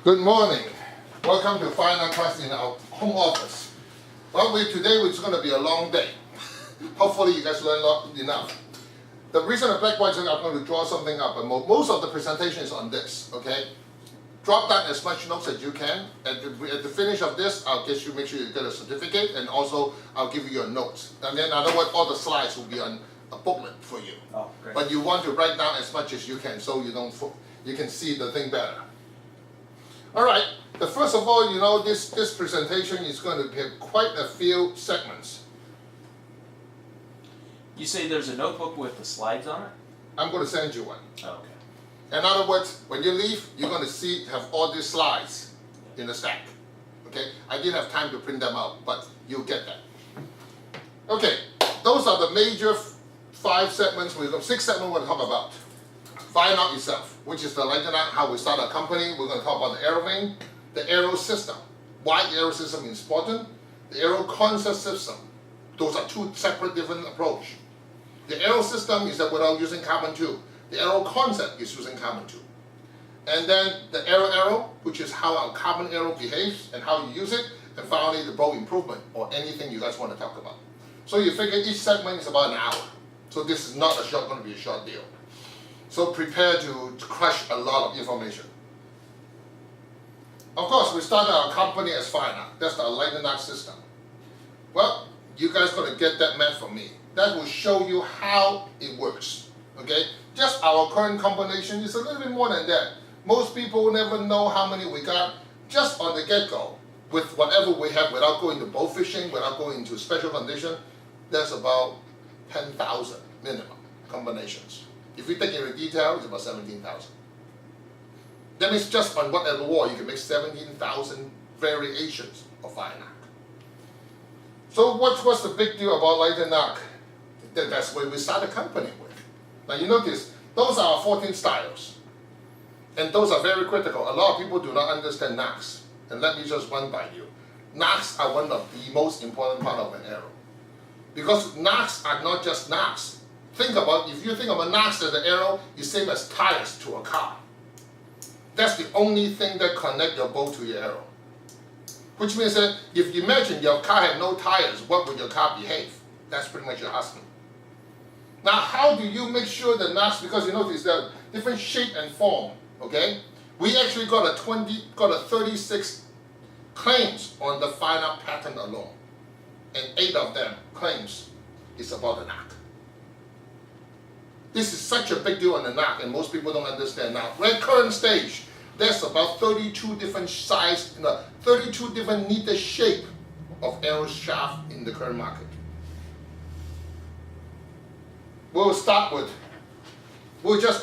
Good morning. Welcome to Firenock class in our home office. Well, today it's going to be a long day. Hopefully you guys learn enough. The reason I black white is I'm going to draw something up, and most of the presentation is on this, okay? Drop down as much notes as you can. At the finish of this, I'll get you, make sure you get a certificate, and also I'll give you your notes. And then in other words, all the slides will be on a booklet for you. Oh, great. But you want to write down as much as you can so you can see the thing better. All right, first of all, you know, this presentation is going to have quite a few segments. You say there's a notebook with the slides on it? I'm going to send you one. Oh, okay. In other words, when you leave, you're going to have all these slides in the stack. Okay, I didn't have time to print them out, but you'll get that. Okay, those are the major 5 segments. 6 segments we're going to talk about. Firenock itself, which is the how we start a company. We're going to talk about the aeroplane, the aero system. Why the aero system is important. The aero concept system. Those are 2 separate different approaches. The aero system is that without using carbon 2. The aero concept is using carbon 2. And then the aero, which is how our carbon aero behaves and how you use it. And finally, the boat improvement or anything you guys want to talk about. So you figure each segment is about an hour. So this is not going to be a short deal. So prepare to crush a lot of information. Of course, we started our company as Firenock. That's the Firenock system. Well, you guys got to get that map from me. That will show you how it works. Okay? Just our current combination is a little bit more than that. Most people never know how many we got just on the get-go. With whatever we have without going to boat fishing, without going into special condition, there's about 10,000 minimum combinations. If you take it in detail, it's about 17,000. That means just on whatever wall, you can make 17,000 variations of Firenock. So what's the big deal about Firenock? That's where we start a company with. Now you notice, those are 14 styles. And those are very critical. A lot of people do not understand knocks. And let me just run by you. Knocks are one of the most important part of an arrow. Because knocks are not just knocks. Think about, if you think of a knocks as an arrow, it's same as tires to a car. That's the only thing that connects your boat to your arrow. Which means that if you imagine your car had no tires, what would your car behave? That's pretty much your husband. Now, how do you make sure the knocks, because you notice they're different shape and form, okay? We actually got a 36 claims on the Firenock patent alone. And 8 of them claims it's about the knock. This is such a big deal on the knock, and most people don't understand now. At current stage, there's about 32 different size, 32 different needed shape of arrow shaft in the current market. We'll start with, we'll talk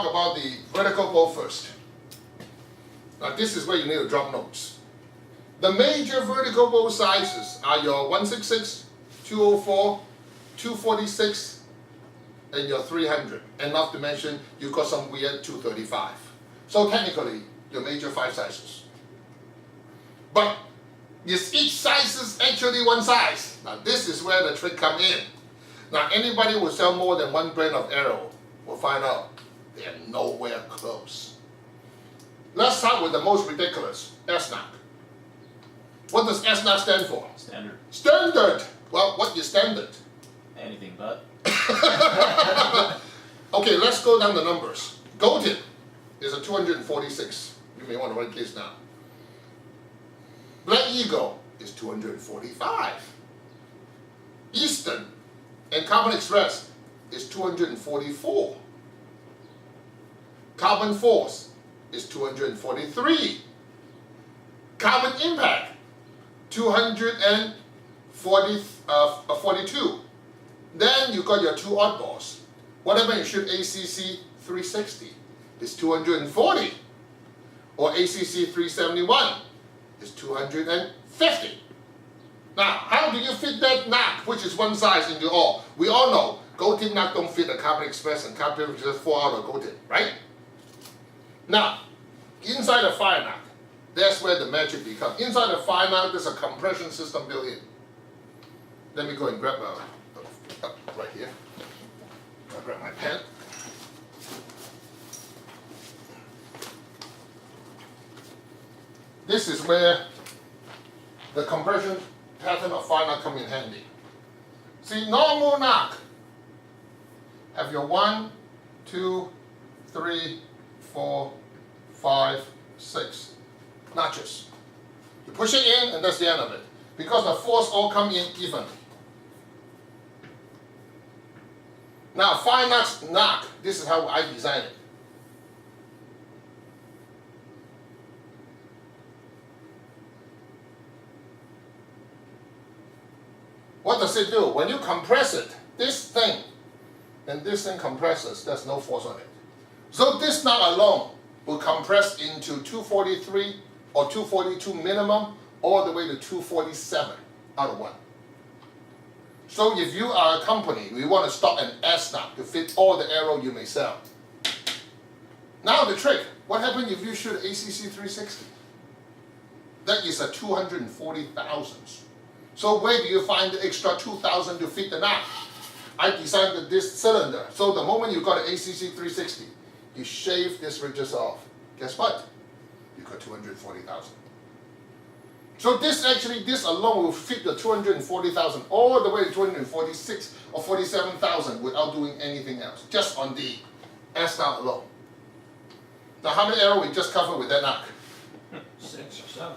about the vertical bow first. Now this is where you need to drop notes. The major vertical bow sizes are your 166, 204, 246, and your 300, and not to mention you've got some weird 235. So technically, your major 5 sizes. But is each size is actually one size? Now this is where the trick comes in. Now anybody who sell more than 1 brand of arrow will find out they're nowhere close. Let's start with the most ridiculous, S-knock. What does S-knock stand for? Standard. Standard! Well, what is standard? Anything but. Okay, let's go down the numbers. Golden is a 246. You may want to write this down. Black Eagle is 245. Eastern and Carbon Express is 244. Carbon Force is 243. Carbon Impact 242. Then you got your 2 oddballs. Whatever you shoot ACC 360 is 240. Or ACC 371 is 250. Now, how do you fit that knock, which is one size, into all? We all know gold tip knock don't fit a Carbon Express, and Carbon Express fall out of gold tip, right? Now, inside a Firenock, that's where the magic becomes. Inside a Firenock, there's a compression system built in. Let me go and grab right here. I'll grab my pen. this is where the compression pattern of Firenock come in handy. See, normal nock have your 1, 2, 3, 4, 5, 6 notches. You push it in and that's the end of it. Because the force all come in evenly. Now Firenock's nock, this is how I design it. What does it do? When you compress it, this thing and this thing compresses, there's no force on it. So this knot alone will compress into 243 or 242 minimum all the way to 247 out of 1. So if you are a company, we want to stock an S knot to fit all the arrow you may sell. Now the trick, what happens if you shoot ACC 360? That is a 240,000. So where do you find the extra 2,000 to fit the knot? I designed this cylinder, so the moment you got an ACC 360, you shave this ridges off. Guess what? You got 240,000. So this alone will fit the 240,000 all the way to 246 or 47,000 without doing anything else, just on the S knot alone. Now how many arrows we just covered with that knock? 6 or 7.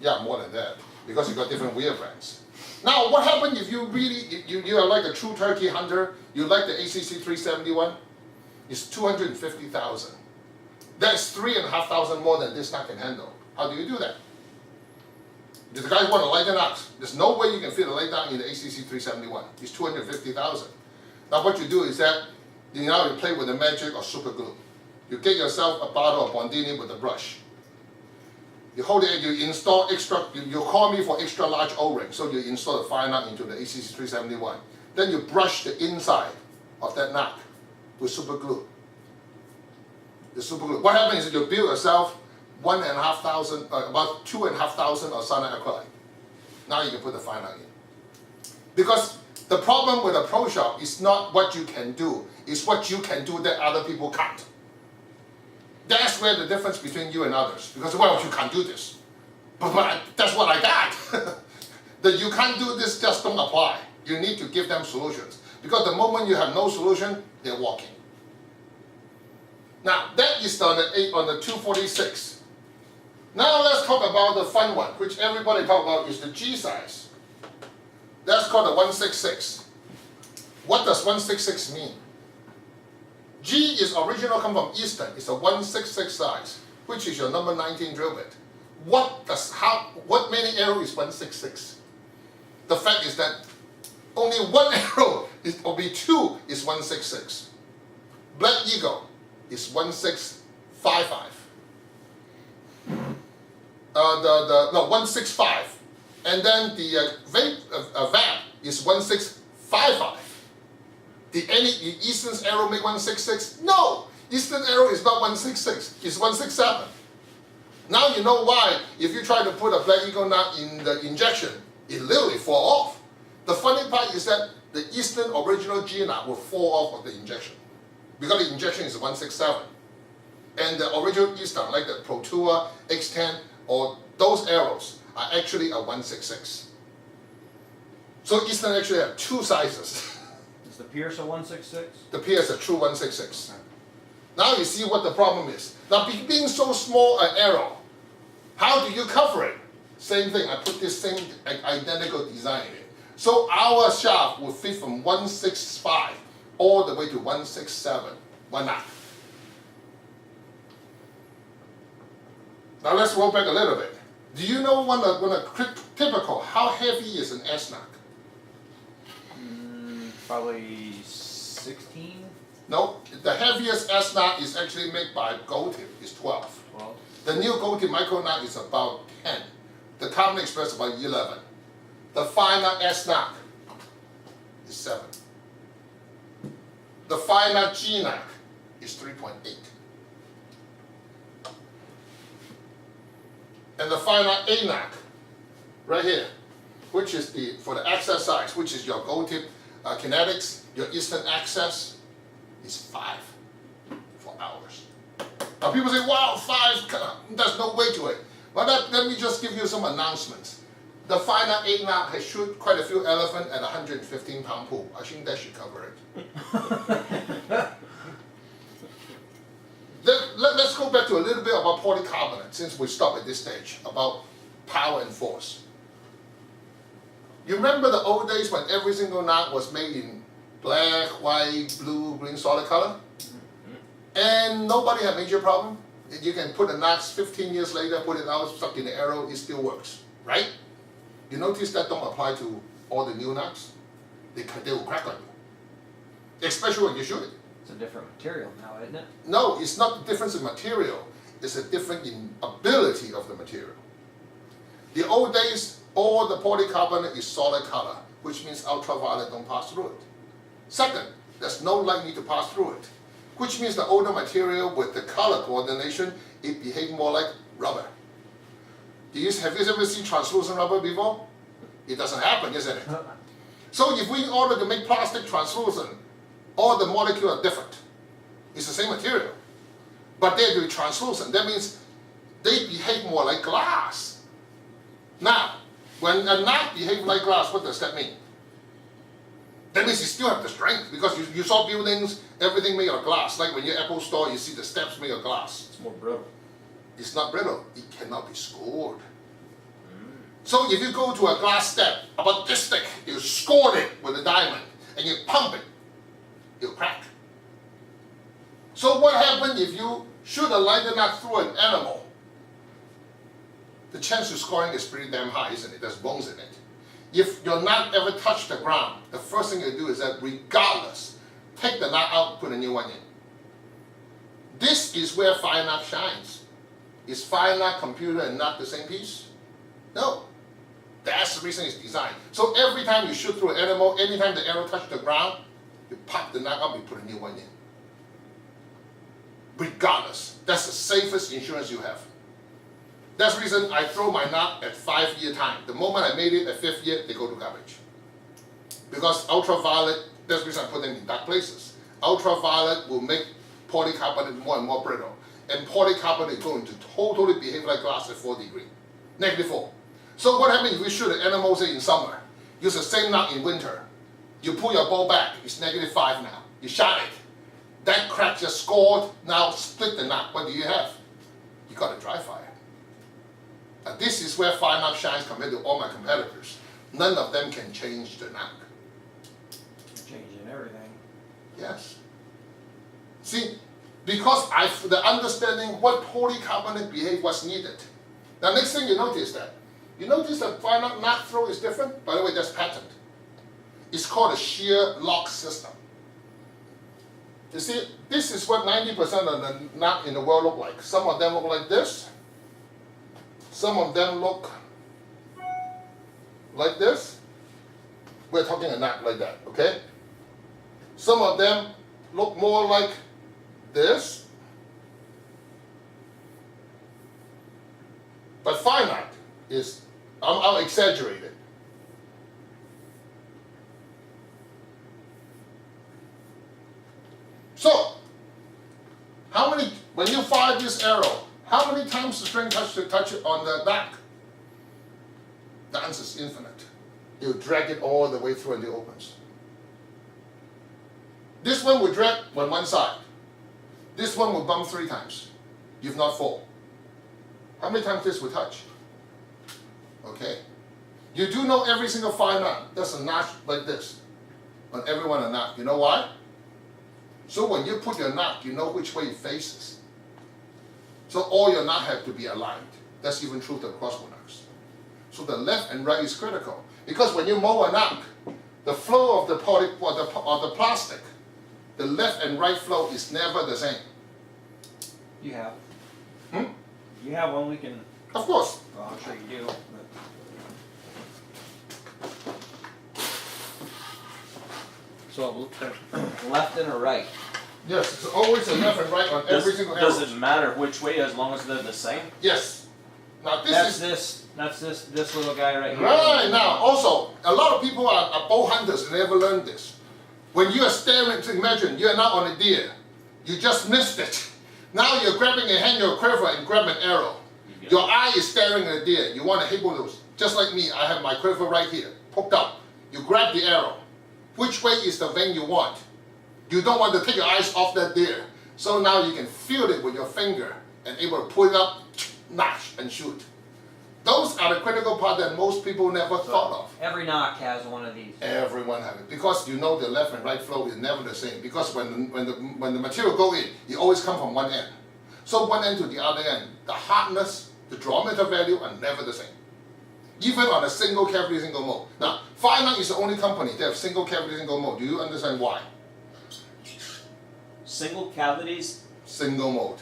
Yeah, more than that, because you got different wheel brands. Now what happens if you really, you are like a true turkey hunter, you like the ACC 371? It's 250,000. That's 3,500 more than this knock can handle. How do you do that? If the guys want a lighter knocks, there's no way you can fit a light down in the ACC 371. It's 250,000. Now what you do is that you now play with the magic of super glue. You get yourself a bottle of Bondini with a brush. You hold it, you install extra, you call me for extra large O-ring, so you install the Firenock into the ACC 371. Then you brush the inside of that knock with super glue. The super glue. What happens is you build yourself 1,500, about 2,500 of cyanide acrylic. Now you can put the Firenock in. Because the problem with a pro shop is not what you can do, it's what you can do that other people can't. That's where the difference between you and others. Because, well, you can't do this. But that's what I got. That you can't do this just don't apply. You need to give them solutions. Because the moment you have no solution, they're walking. Now, that is on the 246. Now let's talk about the fun one, which everybody talk about is the G size. That's called the 166. What does 166 mean? G is original come from Eastern. It's a 166 size, which is your number 19 drill bit. What many arrow is 166? The fact is that only one arrow or be 2 is 166. Black Eagle is 1655. 165. And then the VAP is 1655. Did any Eastern's arrow make 166? No! Eastern arrow is not 166, it's 167. Now you know why, if you try to put a Black Eagle knot in the injection, it literally fall off. The funny part is that the Eastern original G knot will fall off of the injection. Because the injection is 167. And the original Eastern, like the Pro Tour, X10, or those arrows, are actually a 166. So Eastern actually have 2 sizes. The Pierce a 166? The Pierce is a true 166. Now you see what the problem is. Now being so small an arrow, how do you cover it? Same thing, I put this same identical design in it. So our shaft will fit from 165 all the way to 167, one knot. Now let's roll back a little bit. Do you know when a typical, how heavy is an S knot? Probably 16? No, the heaviest S knot is actually made by Gold Tip, is 12. 12. The new Gold Tip micro knot is about 10. The Carbon Express is about 11. The Firenock S knot is 7. The Firenock G knot is 3.8. And the Firenock A knot, right here, which is for the access size, which is your Gold Tip kinetics, your Eastern access, is 5 for hours. Now people say, wow, 5, there's no way to it. But let me just give you some announcements. The Firenock 8 knot has shoot quite a few elephant at 115-pound pool. I think that should cover it. Let's go back to a little bit about polycarbonate since we stop at this stage, about power and force. You remember the old days when every single knot was made in black, white, blue, green, solid color? And nobody had major problem? You can put the knots 15 years later, put it out, stuck in the arrow, it still works, right? You notice that don't apply to all the new knots? They will crack on you, especially when you shoot it. It's a different material now, isn't it? No, it's not the difference in material, it's a difference in ability of the material. The old days, all the polycarbonate is solid color, which means ultraviolet don't pass through it. Second, there's no light need to pass through it, which means the older material with the color coordination, it behaves more like rubber. Have you ever seen translucent rubber before? It doesn't happen, isn't it? So if we order to make plastic translucent, all the molecules are different. It's the same material, but they're translucent. That means they behave more like glass. Now, when a knot behaves like glass, what does that mean? That means you still have the strength, because you saw buildings, everything made of glass. Like when you're at Apple store, you see the steps made of glass. It's more brittle. It's not brittle, it cannot be scored. So if you go to a glass step about this thick, you score it with a diamond, and you pump it, it'll crack. So what happens if you shoot a lighter knot through an animal? The chance of scoring is pretty damn high, isn't it? There's bones in it. If your knot ever touched the ground, the first thing you do is that regardless, take the knot out, put a new one in. This is where Firenock shines. Is Firenock computer and knot the same piece? No. That's the reason it's designed. So every time you shoot through an animal, anytime the arrow touches the ground, you pop the knot up and put a new one in. Regardless. That's the safest insurance you have. That's the reason I throw my knot at 5-year time. The moment I made it at 5th year, they go to garbage. Because ultraviolet, that's the reason I put them in dark places. Ultraviolet will make polycarbonate more and more brittle. And polycarbonate is going to totally behave like glass at 4 degrees. -4. So what happens if you shoot an animal, say in summer? Use the same knot in winter. You pull your bow back, it's -5 now. You shot it. That crack just scored, now split the knot. What do you have? You got a dry fire. And this is where Firenock shines compared to all my competitors. None of them can change the knot. Changing everything. Yes. See, because the understanding what polycarbonate behave was needed. Now next thing you notice that. You notice that Firenock knot throw is different? By the way, that's patent. It's called a shear lock system. You see, this is what 90% of the knot in the world look like. Some of them look like this. Some of them look like this. We're talking a knot like that, okay? Some of them look more like this. But Firenock is, I'll exaggerate it. So, how many, when you fire this arrow, how many times the string touch it on the back? The answer is infinite. You drag it all the way through and it opens. This one will drag on one side. This one will bump 3 times. You've not fall. How many times this will touch? Okay. You do know every single fire knot, there's a notch like this. On every one a knot. You know why? So when you put your knot, you know which way it faces. So all your knot have to be aligned. That's even true to the crossbow knots. So the left and right is critical. Because when you mow a knot, the flow of the plastic, the left and right flow is never the same. You have. Hmm? You have one we can. Of course. Well, I'm sure you do. But... So left and a right. Yes, it's always a left and right on every single arrow. Does it matter which way as long as they're the same? Yes. Now That's this little guy right here. Right now, also, a lot of people are bow hunters and never learned this. When you are staring, to imagine you are not on a deer, you just missed it. Now you're grabbing a hand, your quiver, and grab an arrow. Your eye is staring at the deer. You want to able to, just like me, I have my quiver right here, poked up. You grab the arrow. Which way is the vein you want? You don't want to take your eyes off that deer. So now you can feel it with your finger and able to pull it up, notch, and shoot. Those are the critical part that most people never thought of. Every nock has one of these. Everyone has it. Because you know the left and right flow is never the same. Because when the material go in, it always come from one end. So one end to the other end, the hardness, the diameter value are never the same. Even on a single cavity, single mode. Now, Firenock is the only company that have single cavity, single mode. Do you understand why? Single cavities? Single mode.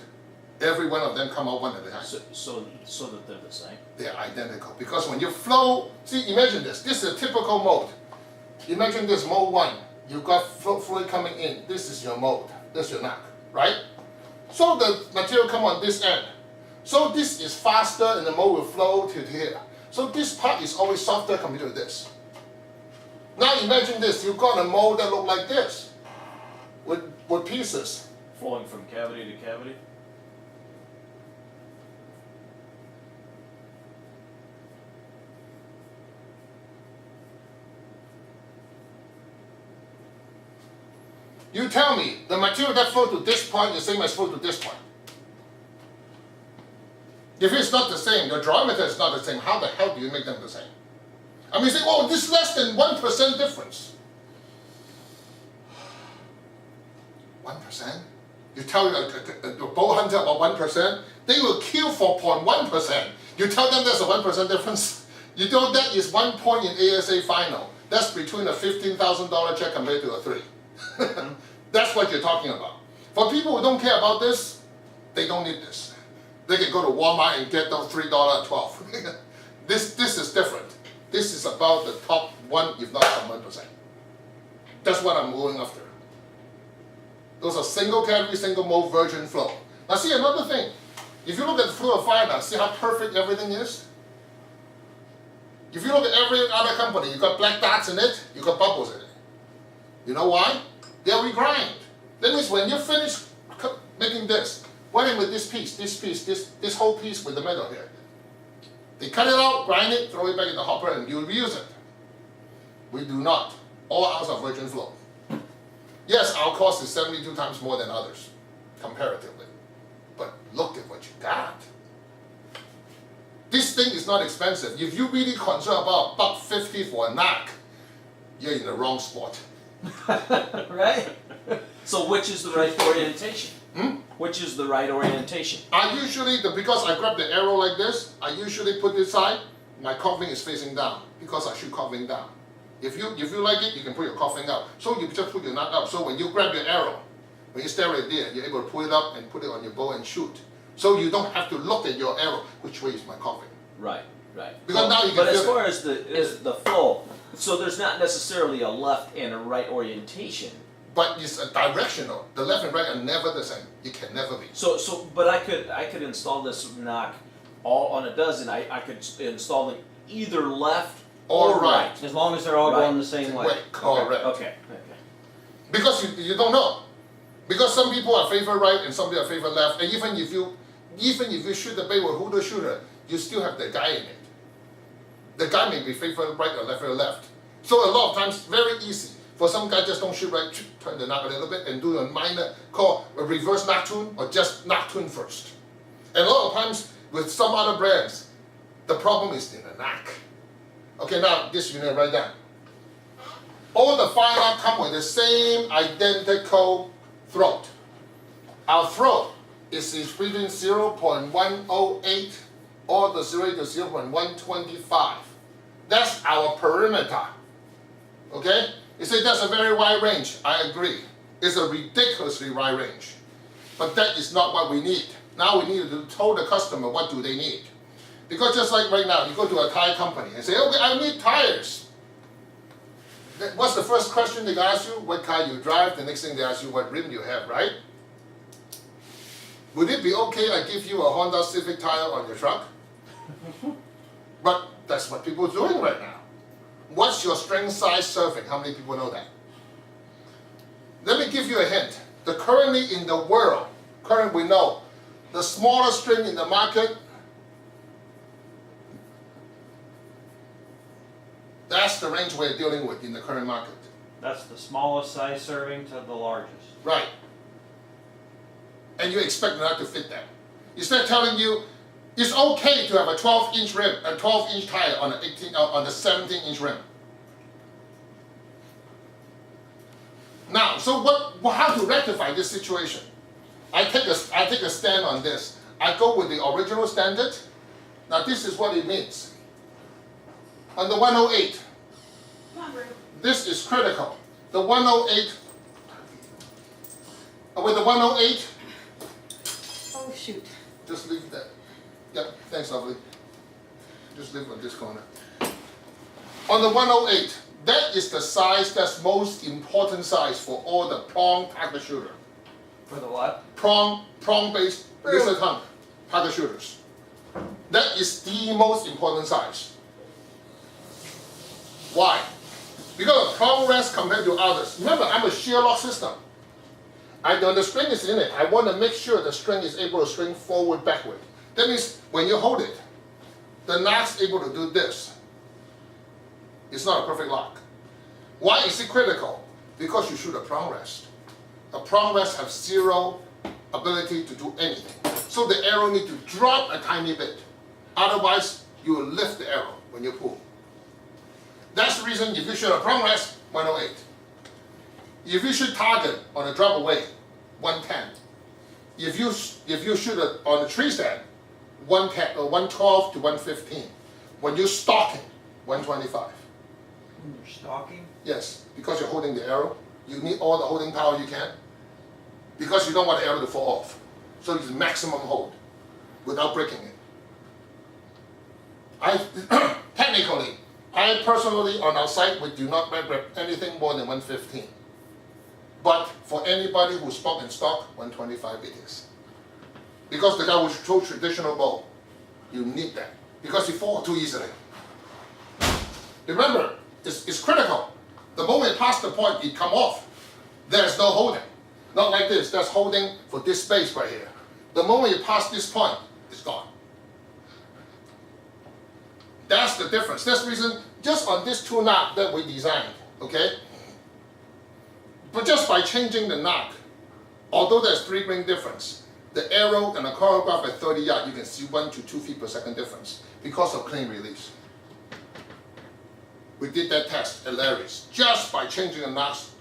Every one of them come out one at a time. So that they're the same? They're identical. Because when you flow, see, imagine this. This is a typical mode. Imagine this, mode 1. You've got fluid coming in. This is your mode. This is your nock, right? So the material come on this end. So this is faster and the mode will flow to here. So this part is always softer compared to this. Now imagine this. You've got a mold that look like this. With pieces. Flowing from cavity to cavity? You tell me, the material that flow to this point is the same as flow to this point. If it's not the same, the diameter is not the same, how the hell do you make them the same? I mean, you say, oh, this is less than 1% difference. 1%? You tell a bow hunter about 1%, they will kill for 0.1%. You tell them there's a 1% difference? You know that is 1 point in ASA final. That's between a $15,000 check compared to a 3. That's what you're talking about. For people who don't care about this, they don't need this. They can go to Walmart and get those $3.12. This is different. This is about the top 1, if not 1%. That's what I'm going after. Those are single cavity, single mode virgin flow. Now see another thing. If you look at the flow of Firenock, see how perfect everything is? If you look at every other company, you got black dots in it, you got bubbles in it. You know why? They're regrind. That means when you finish making this, what happened with this piece, this whole piece with the metal here? They cut it out, grind it, throw it back in the hopper, and you reuse it. We do not. All ours are virgin flow. Yes, our cost is 72 times more than others, comparatively. But look at what you got. This thing is not expensive. If you really concerned about $150 for a nock, you're in the wrong spot. Right? So which is the right orientation? Which is the right orientation? I usually, because I grab the arrow like this, I usually put this side, my coffin is facing down, because I shoot coffin down. If you like it, you can put your coffin up. So you just put your nock up. So when you grab your arrow, when you stare at it there, you're able to pull it up and put it on your bow and shoot. So you don't have to look at your arrow, which way is my coffin. Right, right. Because now you can but as feel far as the flow, so there's not necessarily a left and a right orientation. But it's a directional. The left and right are never the same. You can never be. But I could install this nock all on a dozen. I could install them either left or right. As long as they're all going the same way. Correct. Okay. Because you don't know. Because some people are favor right and some people are favor left. And even if you shoot the bay with who the shooter, you still have the guy in it. The guy may be favor right or left. So a lot of times, very easy. For some guy, just don't shoot right, turn the nock a little bit and do a minor, call a reverse nock tune or just nock tune first. And a lot of times, with some other brands, the problem is in the nock. Okay, now this unit right down. All the Firenock come with the same identical throat. Our throat is between 0.108 all the way to 0.125. That's our perimeter. Okay? You say that's a very wide range. I agree. It's a ridiculously wide range. But that is not what we need. Now we need to tell the customer what do they need. Because just like right now, you go to a tire company and say, okay, I need tires. What's the first question they ask you? What car you drive? The next thing they ask you what rim you have, right? Would it be okay I give you a Honda Civic tire on your truck? But that's what people are doing right now. What's your string size surfing? How many people know that? Let me give you a hint. Currently in the world, we know, the smallest string in the market That's the range we're dealing with in the current market. That's the smallest size serving to the largest. Right. And you expect the nut to fit that. Instead of telling you, it's okay to have a 12-inch rim, a 12-inch tire on on the 17-inch rim. Now, so how to rectify this situation? I take a stand on this. I go with the original standard. Now this is what it means. On the 108, this is critical. The 108, with the 108, Oh shoot. just leave that. Yep, thanks, lovely. Just leave it on this corner. On the 108, that is the size that's most important size for all the prong target shooter. For the what? Prong-based lizard hunt target shooters. That is the most important size. Why? Because of prong rest compared to others. Remember, I'm a shear lock system. When the string is in it, I want to make sure the string is able to swing forward, backward. That means when you hold it, the knot's able to do this. It's not a perfect lock. Why is it critical? Because you shoot a prong rest. A prong rest has zero ability to do anything. So the arrow needs to drop a tiny bit. Otherwise, you will lift the arrow when you pull. That's the reason if you shoot a prong rest, 108. If you shoot target on a drop away, 110. If you shoot it on a tree stand, 110 or 112 to 115. When you're stalking, 125. When you're stalking? Yes, because you're holding the arrow, you need all the holding power you can. Because you don't want the arrow to fall off. So it's maximum hold without breaking it. Technically, I personally on our site we do not rep anything more than 115. But for anybody who's spoke in stock, 125 it is. Because the guy who throws traditional bow, you need that. Because you fall too easily. Remember, it's critical. The moment it passes the point, it come off. There's no holding. Not like this, that's holding for this space right here. The moment you pass this point, it's gone. That's the difference. That's the reason, just on this two knock that we designed, okay? But just by changing the knock, although there's 3 grain difference, the arrow and the chronograph at 30 yards, you can see 1 to 2 feet per second difference because of clean release. We did that test at Larry's. Just by changing the knocks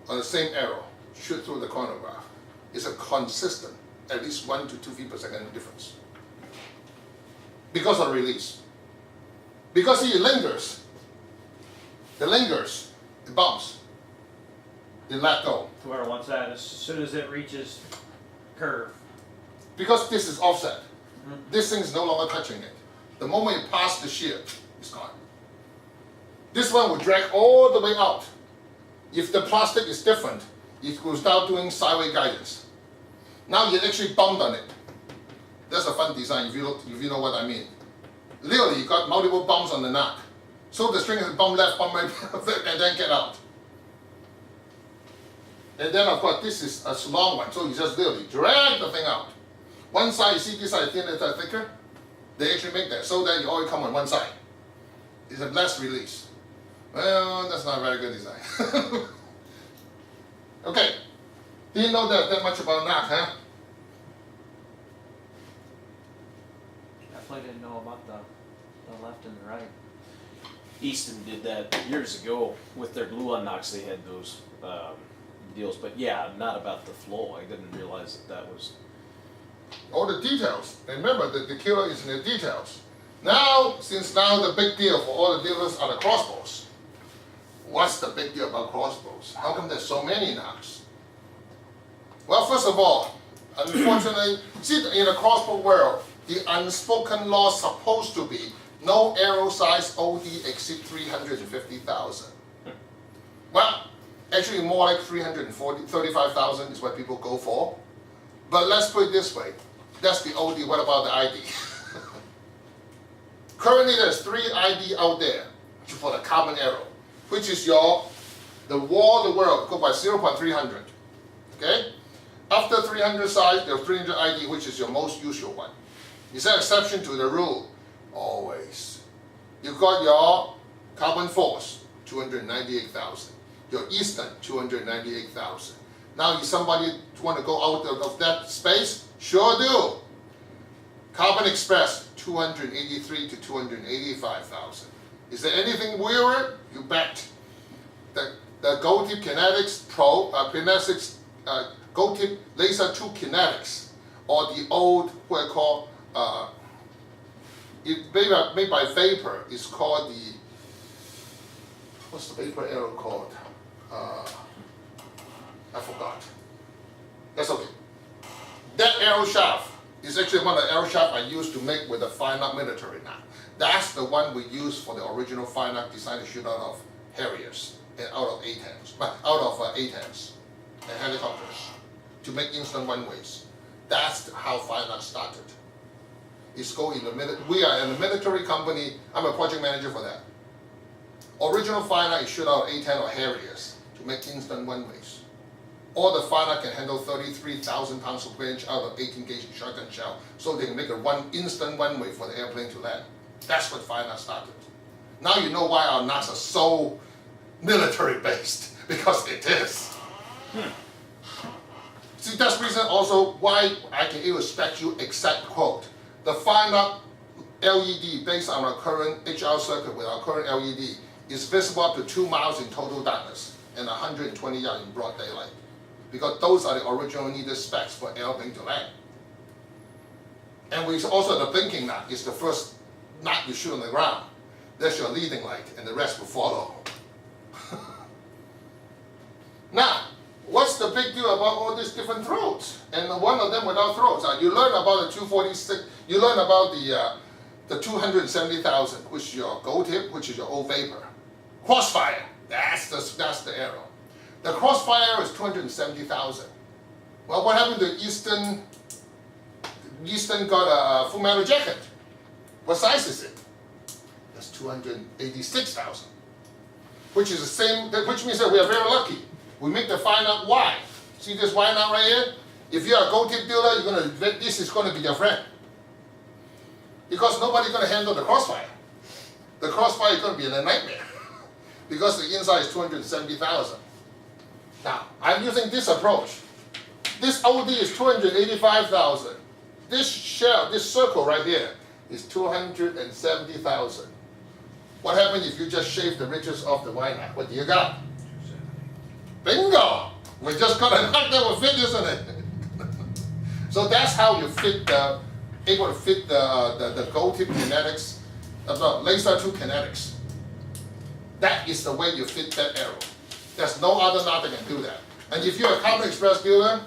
on the same arrow, shoot through the chronograph. It's a consistent, at least 1 to 2 feet per second difference. Because of release. Because it lingers. It lingers. It bumps. It let go. To where once that, as soon as it reaches curve. Because this is offset. This thing is no longer touching it. The moment you pass the shear, it's gone. This one will drag all the way out. If the plastic is different, it will start doing sideways guidance. Now you actually bumped on it. That's a fun design if you know what I mean. Literally, you got multiple bumps on the knock. So the string is bump left, bump right, and then get out. And then of course this is a long one, so you just literally drag the thing out. One side, you see this side thinner, that thicker? They actually make that so that you always come on one side. It's a less release. Well, that's not a very good design. Okay, didn't know that much about knock, huh? Definitely didn't know about the left and the right. Easton did that years ago with their glue-on knocks. They had those deals, but yeah, not about the flow. I didn't realize that was. All the details. Remember that the killer is in the details. Now, since now the big deal for all the dealers are the crossbows. What's the big deal about crossbows? How come there's so many knocks? Well, first of all, unfortunately, see in the crossbow world, the unspoken law is supposed to be no arrow size OD exceed 350,000. Well, actually more like 35,000 is what people go for. But let's put it this way, that's the OD, what about the ID? Currently there's 3 ID out there for the carbon arrow, which is the wall of the world, go by 0.300, okay? After 300 size, there's 300 ID, which is your most usual one. Is there an exception to the rule? Always. You've got your Carbon force, 298,000. Your Eastern, 298,000. Now, if somebody want to go out of that space, sure do. Carbon Express, 283 to 285,000. Is there anything weirder? You bet. The Gold Tip Kinetics Pro, Gold Tip Laser 2 Kinetics, or the old, what I call, made by Vapor, is called the, what's the Vapor arrow called? I forgot. That's okay. That arrow shaft is actually one of the arrow shafts I used to make with the Firenock military knot. That's the one we used for the original Firenock design to shoot out of Harriers and out of A-10s and helicopters to make instant one-ways. That's how Firenock started. It's going in the we are a military company. I'm a project manager for that. Original Firenock is shoot out of A-10 or Harriers to make instant one-ways. Or the Firenock can handle 33,000 pounds of range out of 18-gauge shotgun shell, so they can make a instant one-way for the airplane to land. That's what Firenock started. Now you know why our knots are so military-based, because it is. See, that's the reason also why I can even spec you exact quote. The Firenock LED based on our current HR circuit with our current LED is visible up to 2 miles in total darkness and 120 yards in broad daylight. Because those are the original needed specs for airplane to land. And we also, the blinking knot is the first knot you shoot on the ground. That's your leading light, and the rest will follow. Now, what's the big deal about all these different throats? And one of them without throats. You learn about the 246, you learn about the 270,000, which is your Gold Tip, which is your old Vapor. Crossfire, that's the arrow. The Crossfire is 270,000. Well, what happened to Eastern? Eastern got a full metal jacket. What size is it? That's 286,000. Which is the same, which means that we are very lucky. We make the Firenock wide. See this wide knot right here? If you're a Gold Tip dealer, this is going to be your friend. Because nobody's going to handle the Crossfire. The Crossfire is going to be a nightmare. Because the inside is 270,000. Now, I'm using this approach. This OD is 285,000. This shell, this circle right here, is 270,000. What happens if you just shave the ridges off the wide knot? What do you got? Bingo! We just got a knot that will fit, isn't it? So that's how you fit able to fit the Gold Tip Kinetics, Laser 2 Kinetics. That is the way you fit that arrow. There's no other knot that can do that. And if you're a Carbon Express dealer,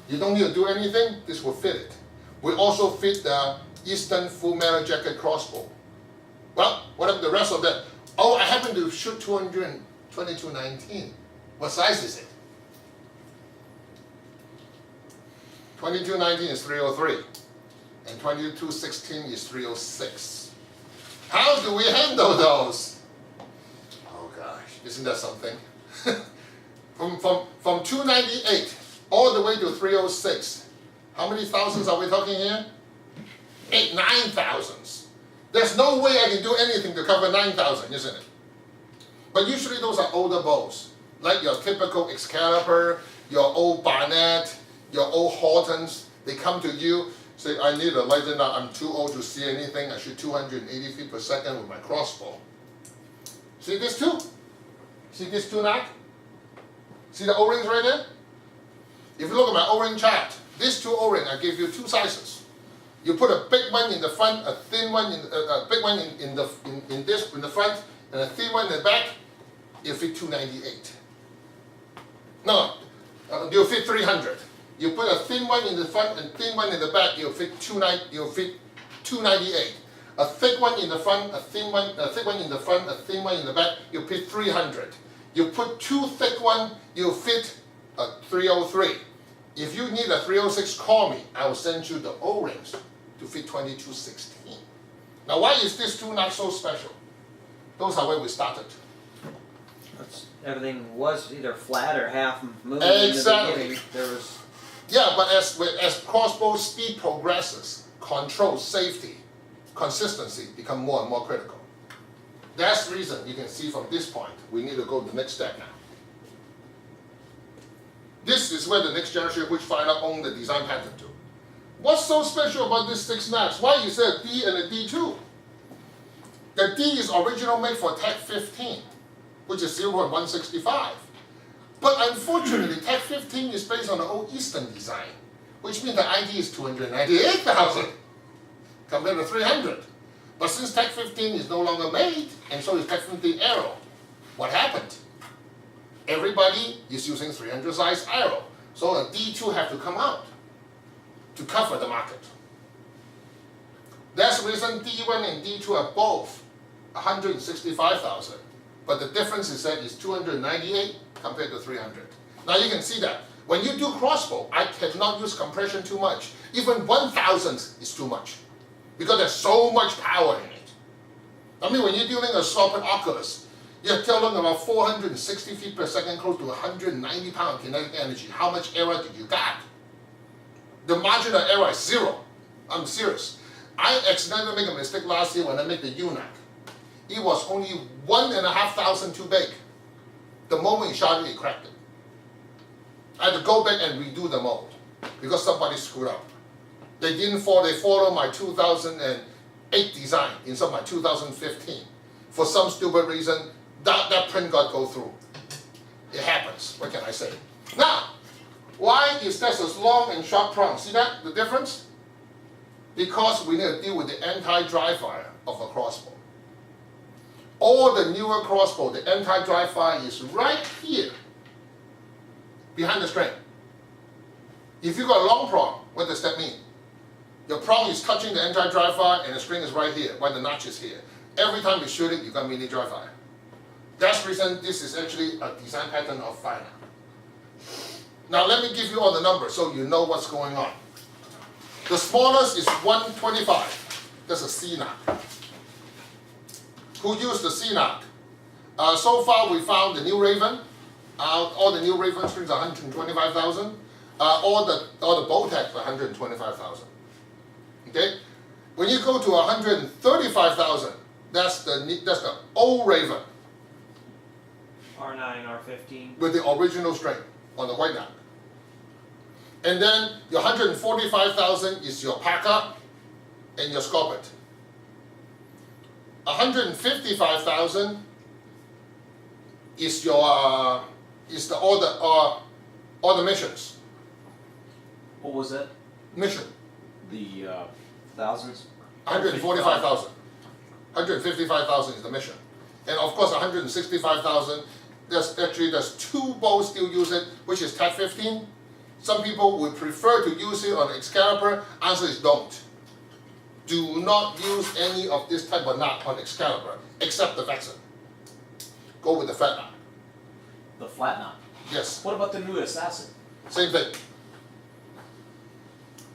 you don't need to do anything, this will fit it. We also fit the Eastern Full Metal Jacket crossbow. Well, what about the rest of that? Oh, I happen to shoot 2219. What size is it? 2219 is 303. And 2216 is 306. How do we handle those? Oh gosh, isn't that something? From 298 all the way to 306, how many thousands are we talking here? 9,000s. There's no way I can do anything to cover 9,000, isn't it? But usually those are older bows, like your typical Excalibur, your old Barnett, your old Hortons. They come to you, say, I need a lighter knot, I'm too old to see anything, I shoot 280 feet per second with my crossbow. See this two? See this two knot? See the O-rings right there? If you look at my O-ring chart, these two O-ring, I give you two sizes. You put a big one in the front, a thin one a big one in the front, and a thin one in the back. You'll fit 298. No, you'll fit 300. You put a thin one in the front and thin one in the back. You'll fit 298. A thick one in the front, a thick one in the front, a thin one in the back. You'll fit 300. You put two thick one, you'll fit a 303. If you need a 306, call me. I will send you the O-rings to fit 2216. Now, why is this two not so special? Those are where we started. Everything was either flat or half moving Exactly. in the beginning. There was Yeah, but as crossbow speed progresses, control, safety, consistency become more and more critical. That's the reason you can see from this point, we need to go to the next step now. This is where the next generation, which Firenock own the design patent to. What's so special about these 6 knocks? Why is there a D and a D2? The D is original made for Tech 15, which is 0.165. But unfortunately, Tech 15 is based on the old Eastern design, which means the ID is 298,000 compared to 300. But since Tech 15 is no longer made, and so is Tech 15 Aero, what happened? Everybody is using 300 size Aero, so a D2 have to come out to cover the market. That's the reason D1 and D2 are both 165,000, but the difference is that it's 298 compared to 300. Now you can see that when you do crossbow, I cannot use compression too much. Even 1,000 is too much because there's so much power in it. I mean, when you're dealing a Sorbet Oculus, you're dealing about 460 feet per second, close to 190 pound kinetic energy. How much error do you got? The margin of error is 0. I'm serious. I accidentally made a mistake last year when I made the UNAC. It was only 1,500 too big. The moment it shot it, it cracked it. I had to go back and redo the mold because somebody screwed up. They didn't follow, they followed my 2008 design instead of my 2015. For some stupid reason, that print got go through. It happens, what can I say? Now, why is there this long and short prong? See that, the difference? Because we need to deal with the anti-dry fire of a crossbow. All the newer crossbow, the anti-dry fire is right here, behind the string. If you got a long prong, what does that mean? Your prong is touching the anti-dry fire and the string is right here, while the notch is here. Every time you shoot it, you got mini dry fire. That's the reason this is actually a design pattern of Firenock. Now let me give you all the numbers so you know what's going on. The smallest is 125. That's a C knock. Who used the C knock? So far we found the new Raven. All the new Raven strings are 125,000. All the Bowtech are 125,000. Okay? When you go to 135,000, that's the old Raven R9, R15. with the original string on the white knock. And then your 145,000 is your Paca and your Scorpet. 155,000 is your all the missions. What was that? Mission. The thousands? 145,000. 155,000 is the mission. And of course 165,000, there's 2 bows still use it, which is Tech 15. Some people would prefer to use it on Excalibur. Answer is don't. Do not use any of this type of knot on Excalibur, except the Vexen. Go with the flat knot. The flat knot. Yes, What about the new assassin? same thing.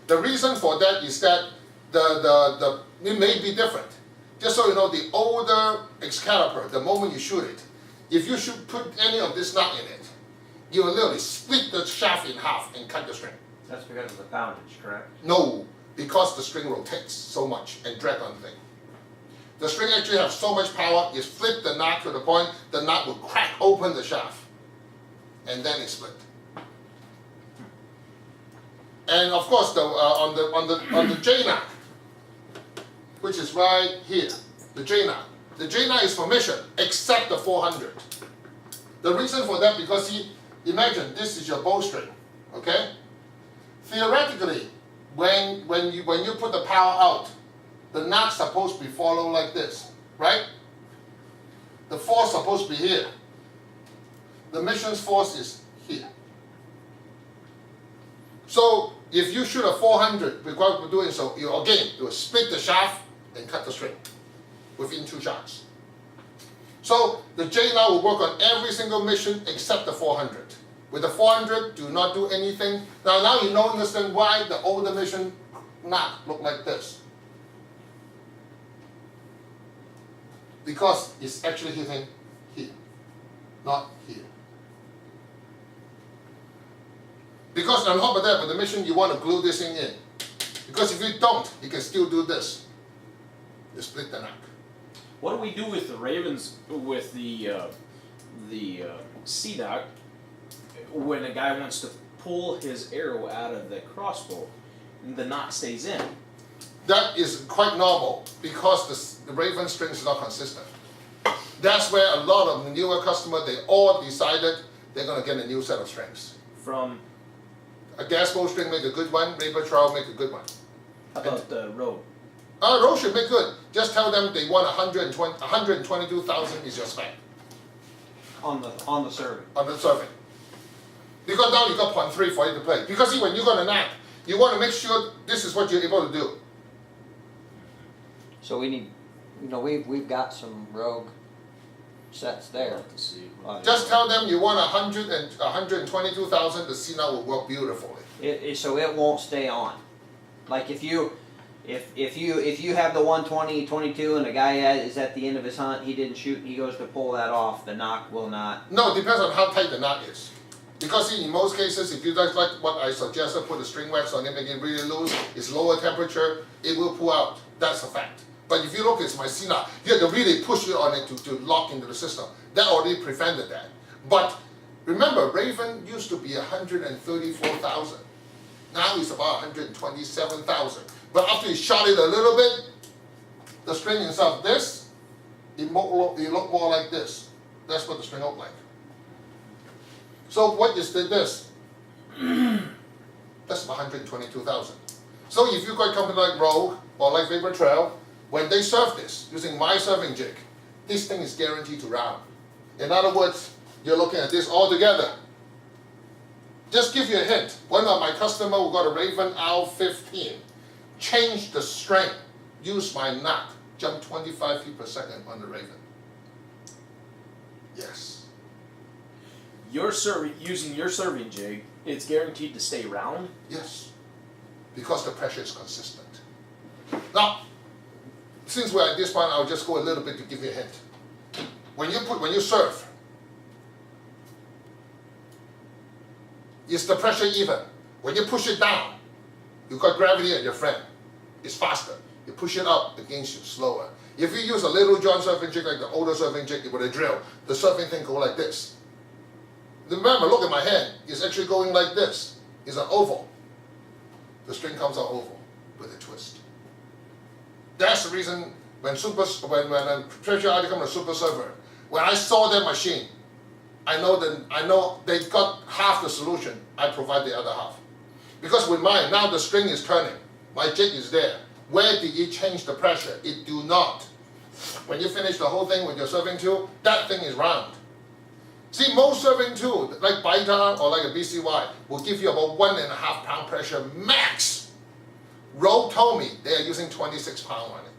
The reason for that is that it may be different. Just so you know, the older Excalibur, the moment you shoot it, if you should put any of this knot in it, you will literally split the shaft in half and cut the string. That's because of the poundage, correct? No, because the string rotates so much and drag on the thing. The string actually has so much power, you flip the knot to the point, the knot will crack open the shaft. And then it's split. And of course, on the J knot, which is right here, the J knot. The J knot is for mission, except the 400. The reason for that, because imagine this is your bowstring, okay? Theoretically, when you put the power out, the knot's supposed to be followed like this, right? The force supposed to be here. The mission's force is here. So if you shoot a 400 without doing so, you will split the shaft and cut the string within 2 shots. So the J knot will work on every single mission except the 400. With the 400, do not do anything. Now you don't understand why the older mission knot look like this. Because it's actually hitting here, not here. Because on top of that, with the mission, you want to glue this thing in. Because if you don't, you can still do this. You split the knock. What do we do with the Ravens with the nock when a guy wants to pull his arrow out of the crossbow and the knot stays in? That is quite normal because the Raven string is not consistent. That's where a lot of the newer customers, they all decided they're going to get a new set of strings. From A gas bow string make a good one, Raven Trout make a good one. how about the road? Road should make good. Just tell them they want 122,000 is your spec On the serving. on the survey. Because now you got 0.3 for it to play. Because see, when you're going to knack, you want to make sure this is what you're able to do. So we need, we've got some rogue sets there. To see. Just tell them you want 122,000, the C-Knot will work beautifully. So it won't stay on. Like if you have the 120, 22 and the guy is at the end of his hunt, he didn't shoot and he goes to pull that off, the knock will not. No, it depends on how tight the knot is. Because see, in most cases, if you guys like what I suggested, put a string wax on it, make it really loose, it's lower temperature, it will pull out. That's a fact. But if you look at my C-Knot, you have to really push it on it to lock into the system. That already prevented that. But remember, Raven used to be 134,000. Now it's about 127,000. But after you shot it a little bit, the string instead of this, it look more like this. That's what the string looked like. So what is this? That's about 122,000. So if you got a company like Rogue or like Vapor Trail, when they serve this using my serving jig, this thing is guaranteed to round. In other words, you're looking at this all together. Just give you a hint. One of my customers who got a Raven Owl 15 changed the string, used my nock, jumped 25 feet per second on the Raven. Yes. Using your serving jig, it's guaranteed to stay round. Yes. Because the pressure is consistent. Now, since we're at this point, I'll just go a little bit to give you a hint. When you serve, is the pressure even? When you push it down, you've got gravity at your friend. It's faster. You push it up against you, slower. If you use a little John surfing jig like the older surfing jig with a drill, the surfing thing go like this. Remember, look at my hand. It's actually going like this. It's an oval. The string comes out oval with a twist. That's the reason when a treasure article comes to Super Surfer, when I saw that machine, I know they got half the solution. I provide the other half. Because with mine, now the string is turning. My jig is there. Where did it change the pressure? It do not. When you finish the whole thing with your serving tool, that thing is round. See, most serving tool, like Baita or like a BCY, will give you about 1.5 pound pressure max. Rogue told me they are using 26 pound on it.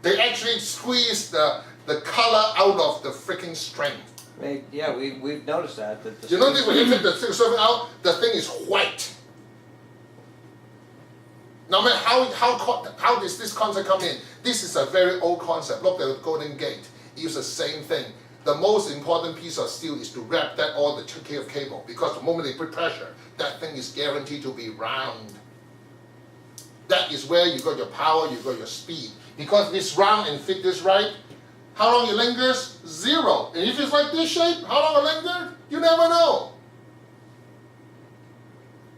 They actually squeeze the color out of the freaking string. Yeah, we've noticed that. You notice when you take the serving out, the thing is white. Now, man, how does this concept come in? This is a very old concept. Look at the Golden Gate. It uses the same thing. The most important piece of steel is to wrap that all the cable, because the moment they put pressure, that thing is guaranteed to be round. That is where you got your power, you got your speed. Because this round and fit this right, how long it lingers? 0. And if it's like this shape, how long it lingered? You never know.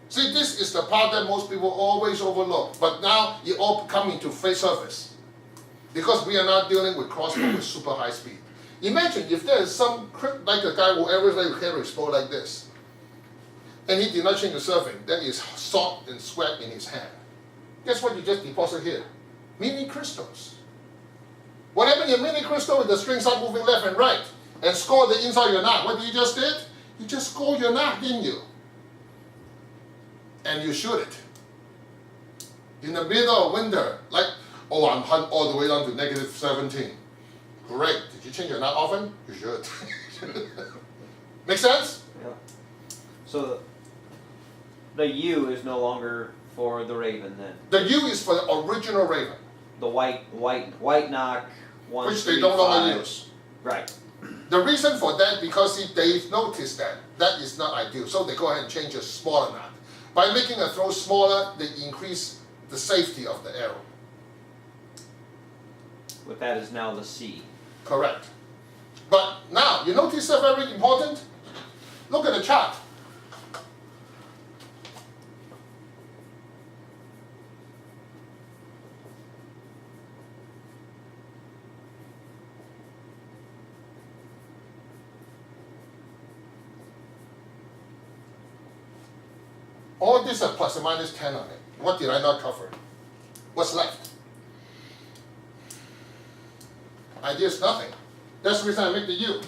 See, this is the part that most people always overlook. But now it all come into face surface. Because we are not dealing with crossbow with super high speed. Imagine if there is some, like a guy who ever like carry his bow like this, and he did not change the serving, there is salt and sweat in his hand. Guess what you just deposit here? Mini crystals. What happened to your mini crystal with the string start moving left and right and score the inside of your knot? What you just did? You just scored your knot, didn't you? And you shoot it. In the middle of winter, like, oh, I'm hunt all the way down to -17. Great. Did you change your knot often? You should. Make sense? Yeah. So the U is no longer for the Raven then. The U is for the original Raven, The white knock 1, which they 3, don't longer 5. use. Right. The reason for that, because see, they've noticed that is not ideal, so they go ahead and change a smaller knot. By making a throw smaller, they increase the safety of the arrow. What that is now the C. Correct. But now, you notice something very important? Look at the chart. All these are plus or minus 10 on it. What did I not cover? What's left? Idea is nothing. That's the reason I make the U.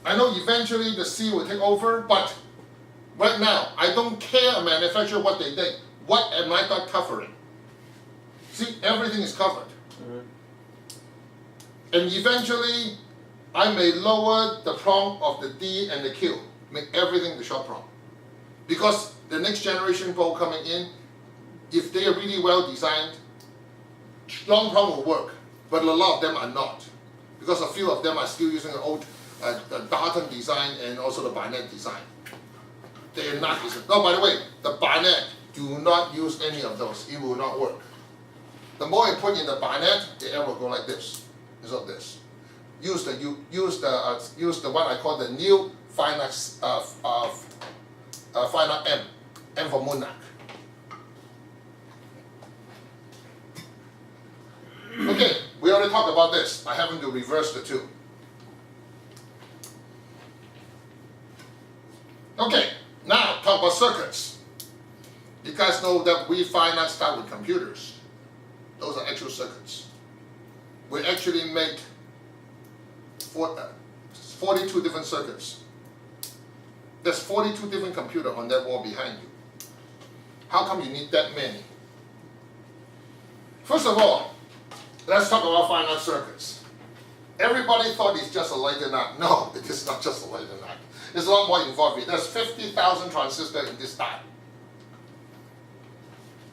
I know eventually the C will take over, but right now, I don't care a manufacturer what they did. What am I not covering? See, everything is covered. And eventually, I may lower the prong of the D and the Q, make everything the short prong. Because the next generation bow coming in, if they are really well designed, long prong will work, but a lot of them are not. Because a few of them are still using the old Darton design and also the bayonet design. They are not using. No, by the way, the bayonet, do not use any of those. It will not work. The more you put in the bayonet, the arrow will go like this, instead of this. Use the what I call the new Firenock Firenock M. M for moon nock. Okay, we already talked about this. I happen to reverse the two. Okay, now talk about circuits. You guys know that we Firenock start with computers. Those are actual circuits. We actually make 42 different circuits. There's 42 different computers on that wall behind you. How come you need that many? First of all, let's talk about Firenock circuits. Everybody thought it's just a lighter knock. No, it is not just a lighter knock. There's a lot more involved. There's 50,000 transistors in this die.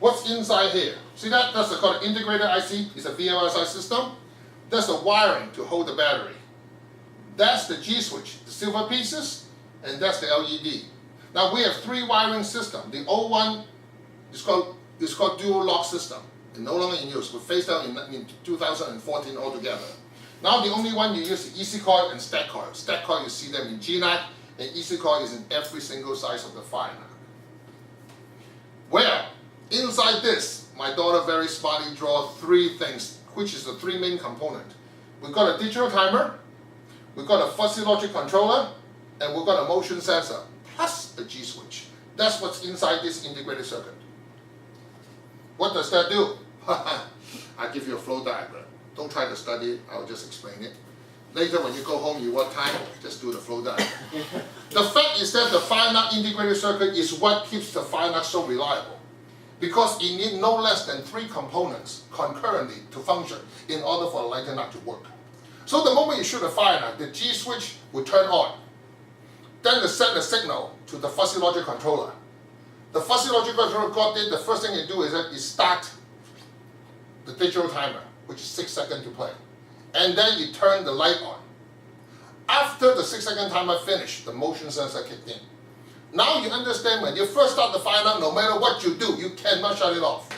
What's inside here? See that? That's called an integrated IC. It's a VLSI system. That's the wiring to hold the battery. That's the G switch, the silver pieces, and that's the LED. Now we have 3 wiring systems. The old one is called dual lock system. It's no longer in use. We phased out in 2014 altogether. Now the only one you use is EC coil and stack coil. Stack coil you see them in GNAC, and EC coil is in every single size of the Firenock. Well, inside this, my daughter very smartly draw 3 things, which is the 3 main components. We've got a digital timer, we've got a fuzzy logic controller, and we've got a motion sensor, plus a G switch. That's what's inside this integrated circuit. What does that do? I'll give you a flow diagram. Don't try to study it, I'll just explain it. Later when you go home, you want time, just do the flow diagram. The fact is that the Firenock integrated circuit is what keeps the Firenock so reliable. Because it needs no less than 3 components concurrently to function in order for a lighter knock to work. So the moment you shoot a Firenock, the G switch will turn on. Then they send the signal to the fuzzy logic controller. The fuzzy logic controller got it, the first thing you do is that you start the digital timer, which is 6 seconds to play. And then you turn the light on. After the 6-second timer finished, the motion sensor kicked in. Now you understand when you first start the Firenock, no matter what you do, you cannot shut it off.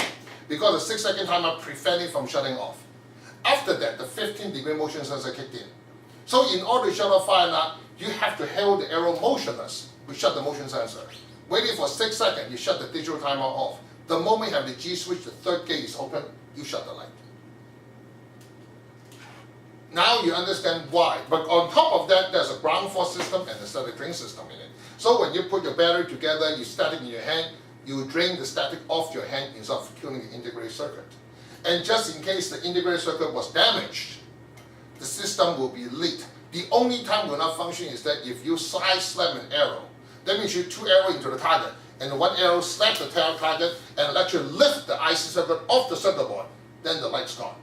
Because the 6-second timer prevents it from shutting off. After that, the 15-degree motion sensor kicked in. So in order to shut off Firenock, you have to hold the arrow motionless to shut the motion sensor. Waiting for 6 seconds, you shut the digital timer off. The moment you have the G switch, the 3rd gate is open, you shut the light. Now you understand why. But on top of that, there's a ground force system and a static drain system in it. So when you put your battery together, you static in your hand, you drain the static off your hand instead of killing the integrated circuit. And just in case the integrated circuit was damaged, the system will be lit. The only time it will not function is that if you side slam an arrow. That means you 2 arrows into the target, and one arrow slaps the target and let you lift the IC circuit off the circuit board. Then the light's gone.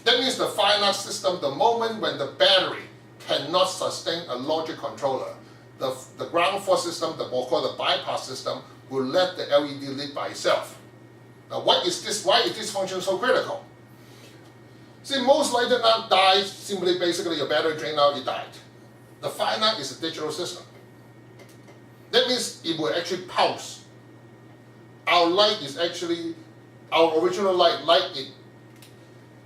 That means the Firenock system, the moment when the battery cannot sustain a logic controller, the ground force system, we'll call the bypass system, will let the LED lit by itself. Now what is this? Why is this function so critical? See, most lighter knock died simply basically your battery drained out, it died. The Firenock is a digital system. That means it will actually pulse. Our light is actually, our original light it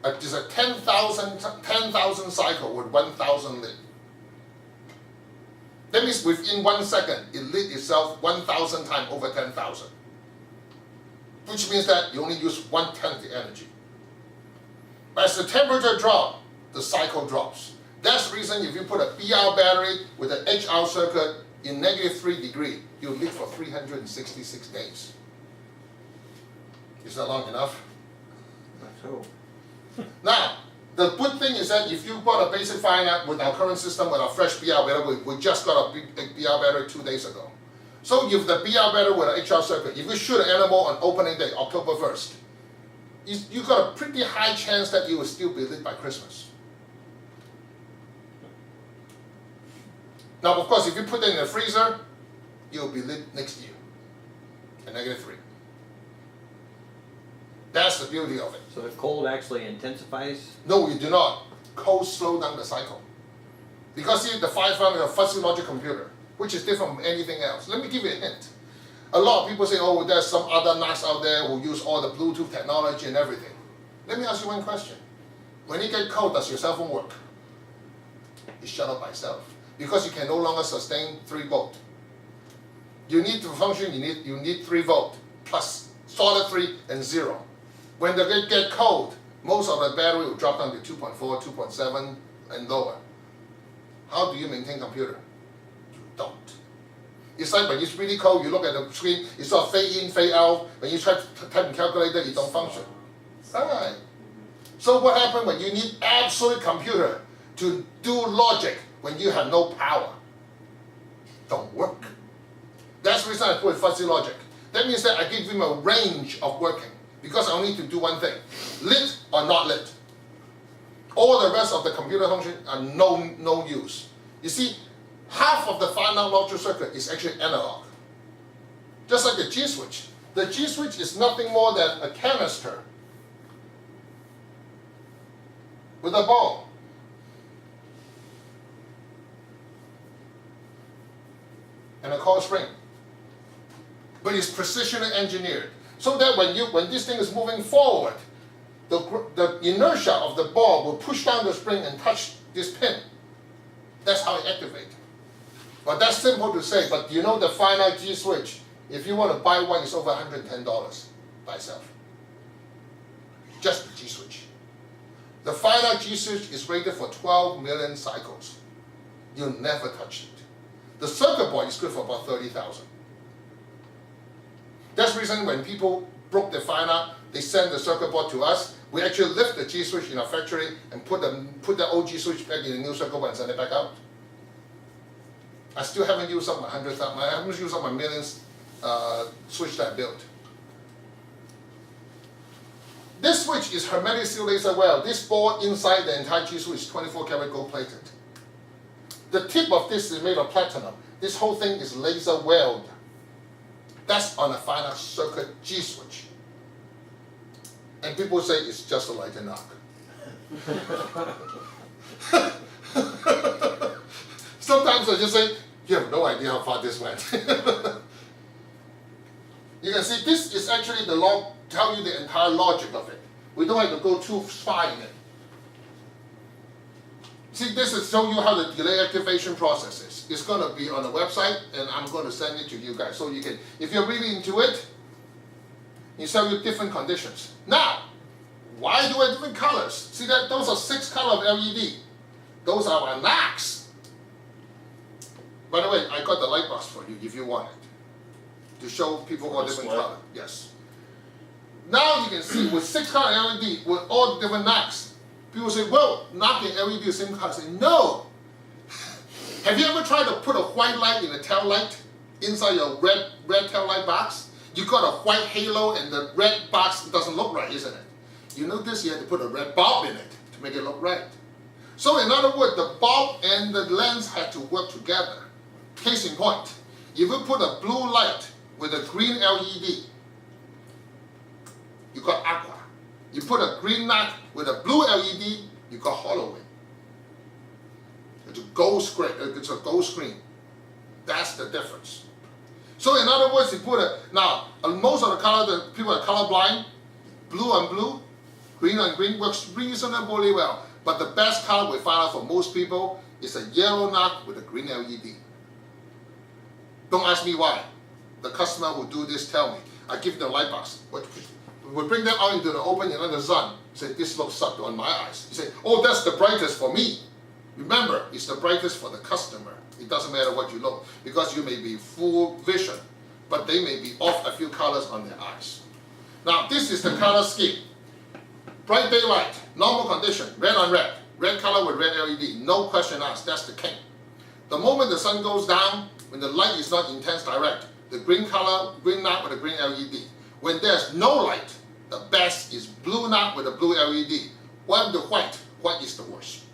It's a 10,000 cycle with 1,000 lit. That means within 1 second, it lit itself 1,000 times over 10,000. Which means that you only use 1/10 the energy. But as the temperature drops, the cycle drops. That's the reason if you put a BR battery with an HR circuit in -3 degrees, you'll live for 366 days. Is that long enough? So, Now, the good thing is that if you bought a basic Firenock with our current system with our fresh BR battery, we just got a BR battery 2 days ago. So if the BR battery with an HR circuit, if you shoot an animal on opening day, October 1st, you got a pretty high chance that you will still be lit by Christmas. Now, of course, if you put it in the freezer, you'll be lit next year at -3. That's the beauty of it. so the cold actually intensifies. No, you do not. Cold slow down the cycle. Because see, the Firenock is a fuzzy logic computer, which is different from anything else. Let me give you a hint. A lot of people say, oh, there's some other NOCs out there who use all the Bluetooth technology and everything. Let me ask you one question. When you get cold, does your cell phone work? It shut off by itself. Because you can no longer sustain 3 volt. You need to function, you need 3 volt plus solid 3 and 0. When they get cold, most of the battery will drop down to 2.4, 2.7 and lower. How do you maintain computer? You don't. It's like when it's really cold, you look at the screen, it's sort of fade in, fade out. When you try to type in calculator, it don't function. Right. So what happens when you need absolute computer to do logic when you have no power? Don't work. That's the reason I put fuzzy logic. That means that I give him a range of working because I only need to do one thing, lit or not lit. All the rest of the computer function are no use. You see, half of the Firenock logic circuit is actually analog. Just like the G-switch. The G-switch is nothing more than a canister with a ball. And a coil spring. But it's precision engineered. So that when this thing is moving forward, the inertia of the ball will push down the spring and touch this pin. That's how it activates. But that's simple to say, but you know the Firenock G-switch, if you want to buy one, it's over $110 by itself. Just the G-switch. The Firenock G-switch is rated for 12 million cycles. You'll never touch it. The circuit board is good for about 30,000. That's the reason when people broke the Firenock, they send the circuit board to us. We actually lift the G-switch in our factory and put the old G-switch back in the new circuit board and send it back out. I still haven't used up my 100,000. I haven't used up my millions switch that I built. This switch is hermetic seal laser weld. This board inside the entire G-switch is 24 karat gold plated. The tip of this is made of platinum. This whole thing is laser weld. That's on a Firenock circuit G-switch. And people say it's just like a knock. Sometimes I just say, you have no idea how far this went. You can see this is actually the log, tell you the entire logic of it. We don't have to go too far in it. See, this is show you how the delay activation process is. It's going to be on the website, and I'm going to send it to you guys. So you can, if you're really into it, you show you different conditions. Now, why do I have different colors? See that those are 6 colors of LED. Those are our NOCs. By the way, I got the light box for you if you want it. To show people all different colors. Yes. Now you can see with 6 color LED, with all the different NOCs. People say, well, NOC and LED are the same color. I say, no. Have you ever tried to put a white light in a tail light inside your red tail light box? You got a white halo and the red box doesn't look right, isn't it? You notice you had to put a red bulb in it to make it look right. So in other words, the bulb and the lens had to work together. Case in point, if you put a blue light with a green LED, you got aqua. You put a green NOC with a blue LED, you got hollow. It's a gold screen. It's a gold screen. That's the difference. So in other words, you put a now most of the color, the people are colorblind, blue on blue. Green on green works reasonably well. But the best color we find out for most people is a yellow knock with a green LED. Don't ask me why. The customer who do this tell me. I give them light box. We bring them out into the open and under the sun. Say, this looks subtle on my eyes. You say, oh, that's the brightest for me. Remember, it's the brightest for the customer. It doesn't matter what you look, because you may be full vision, but they may be off a few colors on their eyes. Now, this is the color scheme. Bright daylight, normal condition, red on red. Red color with red LED, no question asked, that's the king. The moment the sun goes down, when the light is not intense direct, the green color, green knock with a green LED. When there's no light, the best is blue knock with a blue LED. When the white is the worst.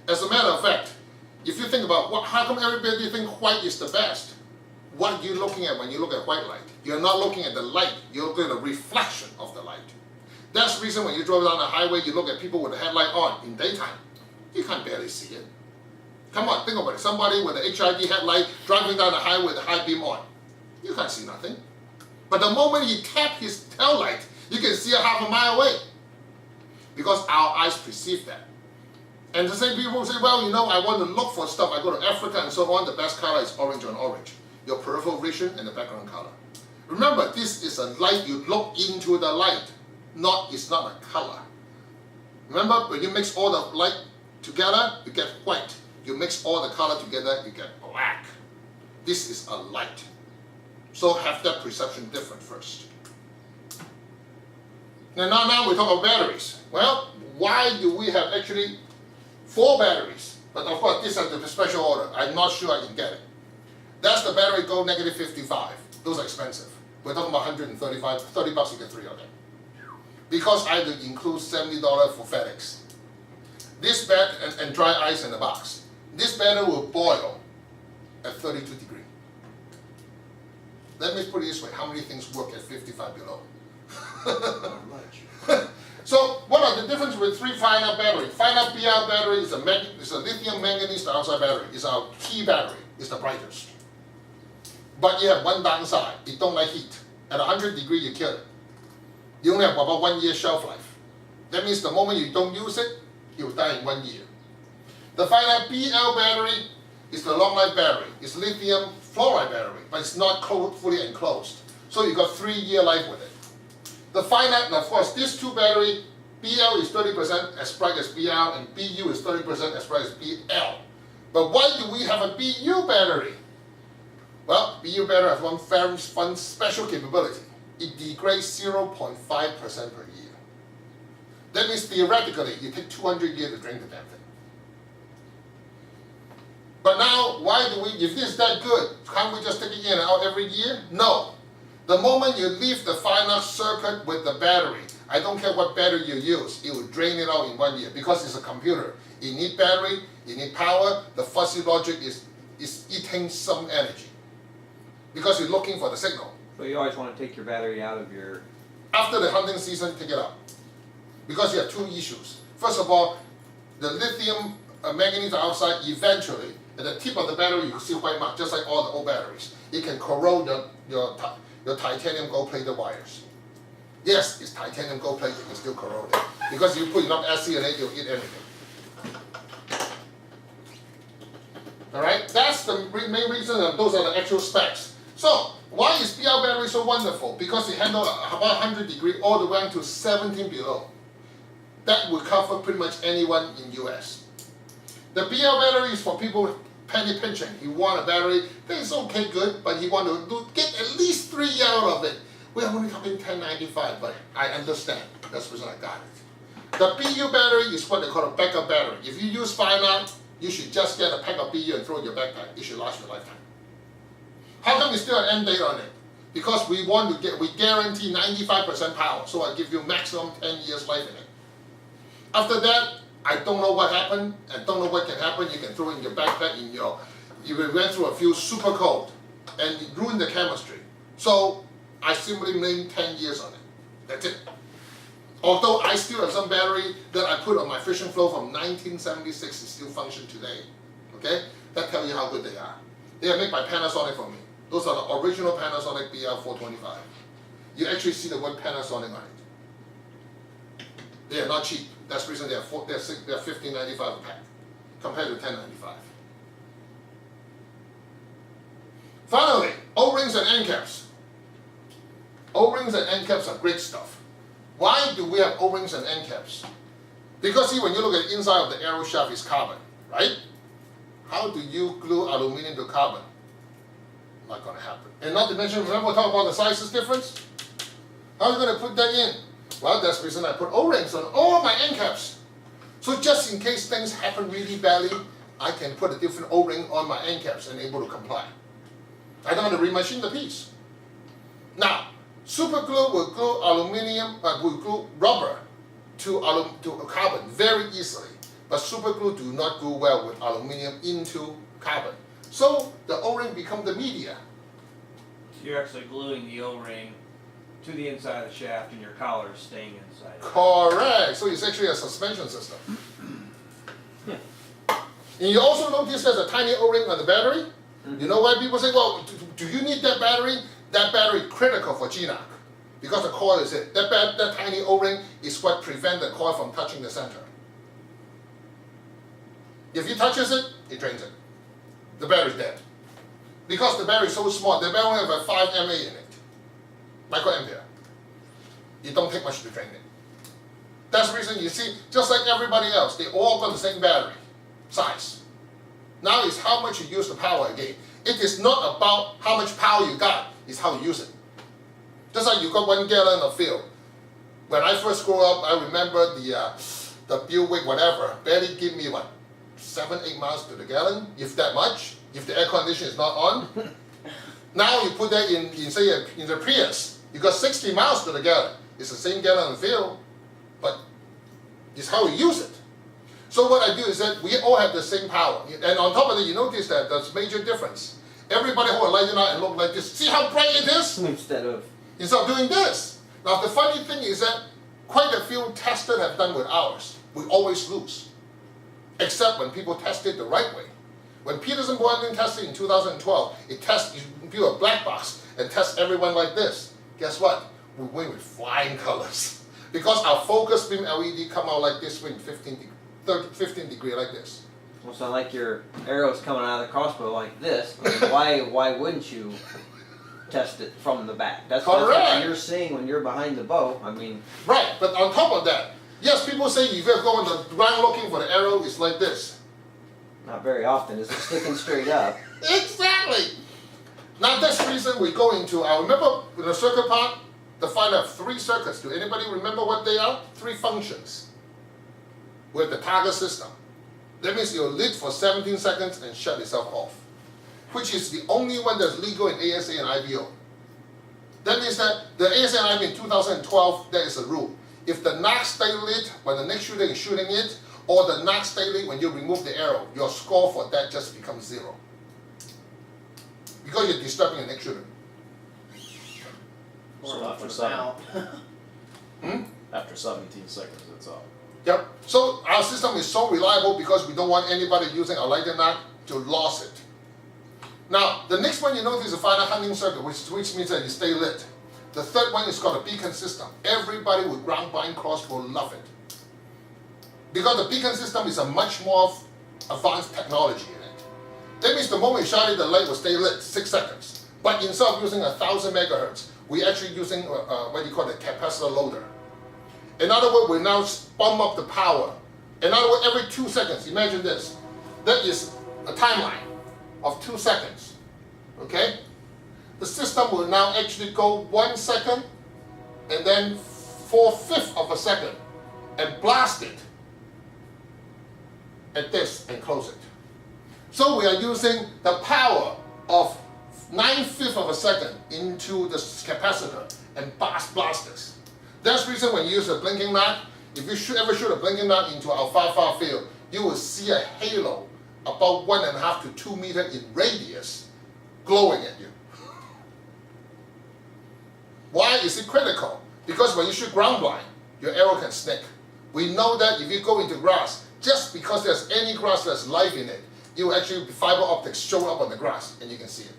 As a matter of fact, if you think about how come everybody think white is the best? What are you looking at when you look at white light? You're not looking at the light, you're looking at the reflection of the light. That's the reason when you drive down the highway, you look at people with the headlight on in daytime. You can't barely see it. Come on, think about it. Somebody with an HID headlight driving down the highway with a high beam on. You can't see nothing. But the moment he taps his tail light, you can see it half a mile away. Because our eyes perceive that. And the same people say, well, you know, I want to look for stuff. I go to Africa and so on. The best color is orange on orange. Your peripheral vision and the background color. Remember, this is a light. You look into the light. It's not a color. Remember, when you mix all the light together, you get white. You mix all the color together, you get black. This is a light. So have that perception different first. Now we talk about batteries. Well, why do we have actually 4 batteries? But of course, this is the special order. I'm not sure I can get it. That's the battery go negative 55. Those are expensive. We're talking about 135, 30 bucks you get 3 of them. Because I had to include $70 for FedEx. This and dry ice in the box. This battery will boil at 32 degrees. Let me put it this way, how many things work at 55 below? Not much. So what are the difference with 3 Firenock battery? Firenock BR battery is a lithium manganese dioxide battery. It's our key battery. It's the brightest. But you have one downside. It don't like heat. At 100 degrees, you kill it. You only have about 1 year shelf life. That means the moment you don't use it, it will die in 1 year. The Firenock BL battery is the long life battery. It's lithium fluoride battery, but it's not fully enclosed. So you got 3-year life with it. The Firenock, of course, these 2 battery, BL is 30% as bright as BL, and BU is 30% as bright as BL. But why do we have a BU battery? Well, BU battery has one very fun special capability. It degrades 0.5% per year. That means theoretically, you take 200 years to drink the damn thing. But now, why do we, if this is that good, can't we just take it in and out every year? No. The moment you leave the Firenock circuit with the battery, I don't care what battery you use, it will drain it out in 1 year because it's a computer. You need battery, you need power, the fuzzy logic is eating some energy because you're looking for the signal. So you always want to take your battery out of your... After the hunting season, take it out. Because you have 2 issues. First of all, the lithium manganese dioxide eventually, at the tip of the battery, you can see white mark, just like all the old batteries. It can corrode your titanium gold plated wires. Yes, it's titanium gold plated, it's still corroded. Because you put enough acid in it, you'll eat anything. Alright, that's the main reason, and those are the actual specs. So, why is BL battery so wonderful? Because it handles about 100 degrees all the way to 17 below. That will cover pretty much anyone in US. The BL battery is for people penny pinching. You want a battery that is okay good, but you want to get at least 3 out of it. We're only talking $10.95, but I understand. That's the reason I got it. The BU battery is what they call a backup battery. If you use Firenock, you should just get a pack of BU and throw it in your backpack. It should last your lifetime. How come we still have end date on it? Because we guarantee 95% power, so I give you maximum 10 years life in it. After that, I don't know what happened, and don't know what can happen. You can throw it in your backpack, you went through a few super cold, and it ruined the chemistry. So I simply named 10 years on it. That's it. Although I still have some battery that I put on my fishing float from 1976, it still functions today. Okay? That tells you how good they are. They are made by Panasonic for me. Those are the original Panasonic BL425. You actually see the word Panasonic on it. They are not cheap. That's the reason they're $15.95 a pack compared to $10.95. Finally, O-rings and end caps. O-rings and end caps are great stuff. Why do we have O-rings and end caps? Because see, when you look at the inside of the arrow shaft, it's carbon, right? How do you glue aluminum to carbon? Not going to happen. And not to mention, remember we talked about the sizes difference? How are you going to put that in? Well, that's the reason I put O-rings on all my end caps. So just in case things happen really badly, I can put a different O-ring on my end caps and able to comply. I don't have to remachine the piece. Now, super glue will glue will glue rubber to carbon very easily, but super glue do not glue well with aluminum into carbon. So the O-ring become the media. So you're actually gluing the O-ring to the inside of the shaft, and your collar is staying inside. Correct. So it's actually a suspension system. And you also notice there's a tiny O-ring on the battery. You know why people say, well, do you need that battery? That battery is critical for G-nock because the coil is it. That tiny O-ring is what prevents the coil from touching the center. If it touches it, it drains it. The battery's dead. Because the battery is so small, the battery only has 5 mA in it. Microampere. It don't take much to drain it. That's the reason you see, just like everybody else, they all got the same battery size. Now it's how much you use the power again. It is not about how much power you got, it's how you use it. Just like you got 1 gallon of fuel. When I first grew up, I remember the Buick whatever, barely give me what, 7-8 miles to the gallon, if that much, if the air conditioner is not on. Now you put that in say in the Prius, you got 60 miles to the gallon. It's the same gallon of fuel, but it's how you use it. So what I do is that we all have the same power. And on top of it, you notice that there's major difference. Everybody who are lighting out and look like this, see how bright it is? Instead of doing this. Now the funny thing is that quite a few testers have done with ours. We always lose. Except when people test it the right way. When Peterson Boarding tested in 2012, it tests, you build a black box and test everyone like this. Guess what? We win with flying colors. Because our focus beam LED come out like this with 15 degree like this. well, it's not like your arrow's coming out of the crossbow like this. I mean, why wouldn't you test it from the back? That's what you're seeing when you're behind the bow. I mean, right, but on top of that, yes, people say if you're going the ground looking for the arrow, it's like this. not very often. Is it sticking straight up? Exactly. Now that's the reason we go into our, remember in the circuit part, define have 3 circuits. Do anybody remember what they are? 3 functions with the target system. That means you're lit for 17 seconds and shut itself off, which is the only one that's legal in ASA and IBO. That means that the ASA and IBO in 2012, there is a rule. If the nock stay lit when the next shooter is shooting it, or the nock stay lit when you remove the arrow, your score for that just becomes 0. Because you're disturbing the next shooter. So Or after out. After 17 seconds, it's off. Yep. So our system is so reliable because we don't want anybody using our lighting nock to lose it. Now, the next one you notice is a final hunting circuit, which means that you stay lit. The third one is called a beacon system. Everybody with ground blind crossbow love it. Because the beacon system is a much more advanced technology in it. That means the moment you shot it, the light will stay lit 6 seconds. But instead of using 1,000 megahertz, we're actually using what you call the capacitor loader. In other words, we now bump up the power. In other words, every 2 seconds, imagine this. That is a timeline of 2 seconds. Okay? The system will now actually go 1 second and then 4/5 of a second and blast it at this and close it. So we are using the power of 9/5 of a second into the capacitor and blast this. That's the reason when you use a blinking nock, if you ever shoot a blinking nock into our far field, you will see a halo about 1.5 to 2 meters in radius glowing at you. Why is it critical? Because when you shoot ground blind, your arrow can snake. We know that if you go into grass, just because there's any grass that's life in it, it will actually fiber optics show up on the grass and you can see it.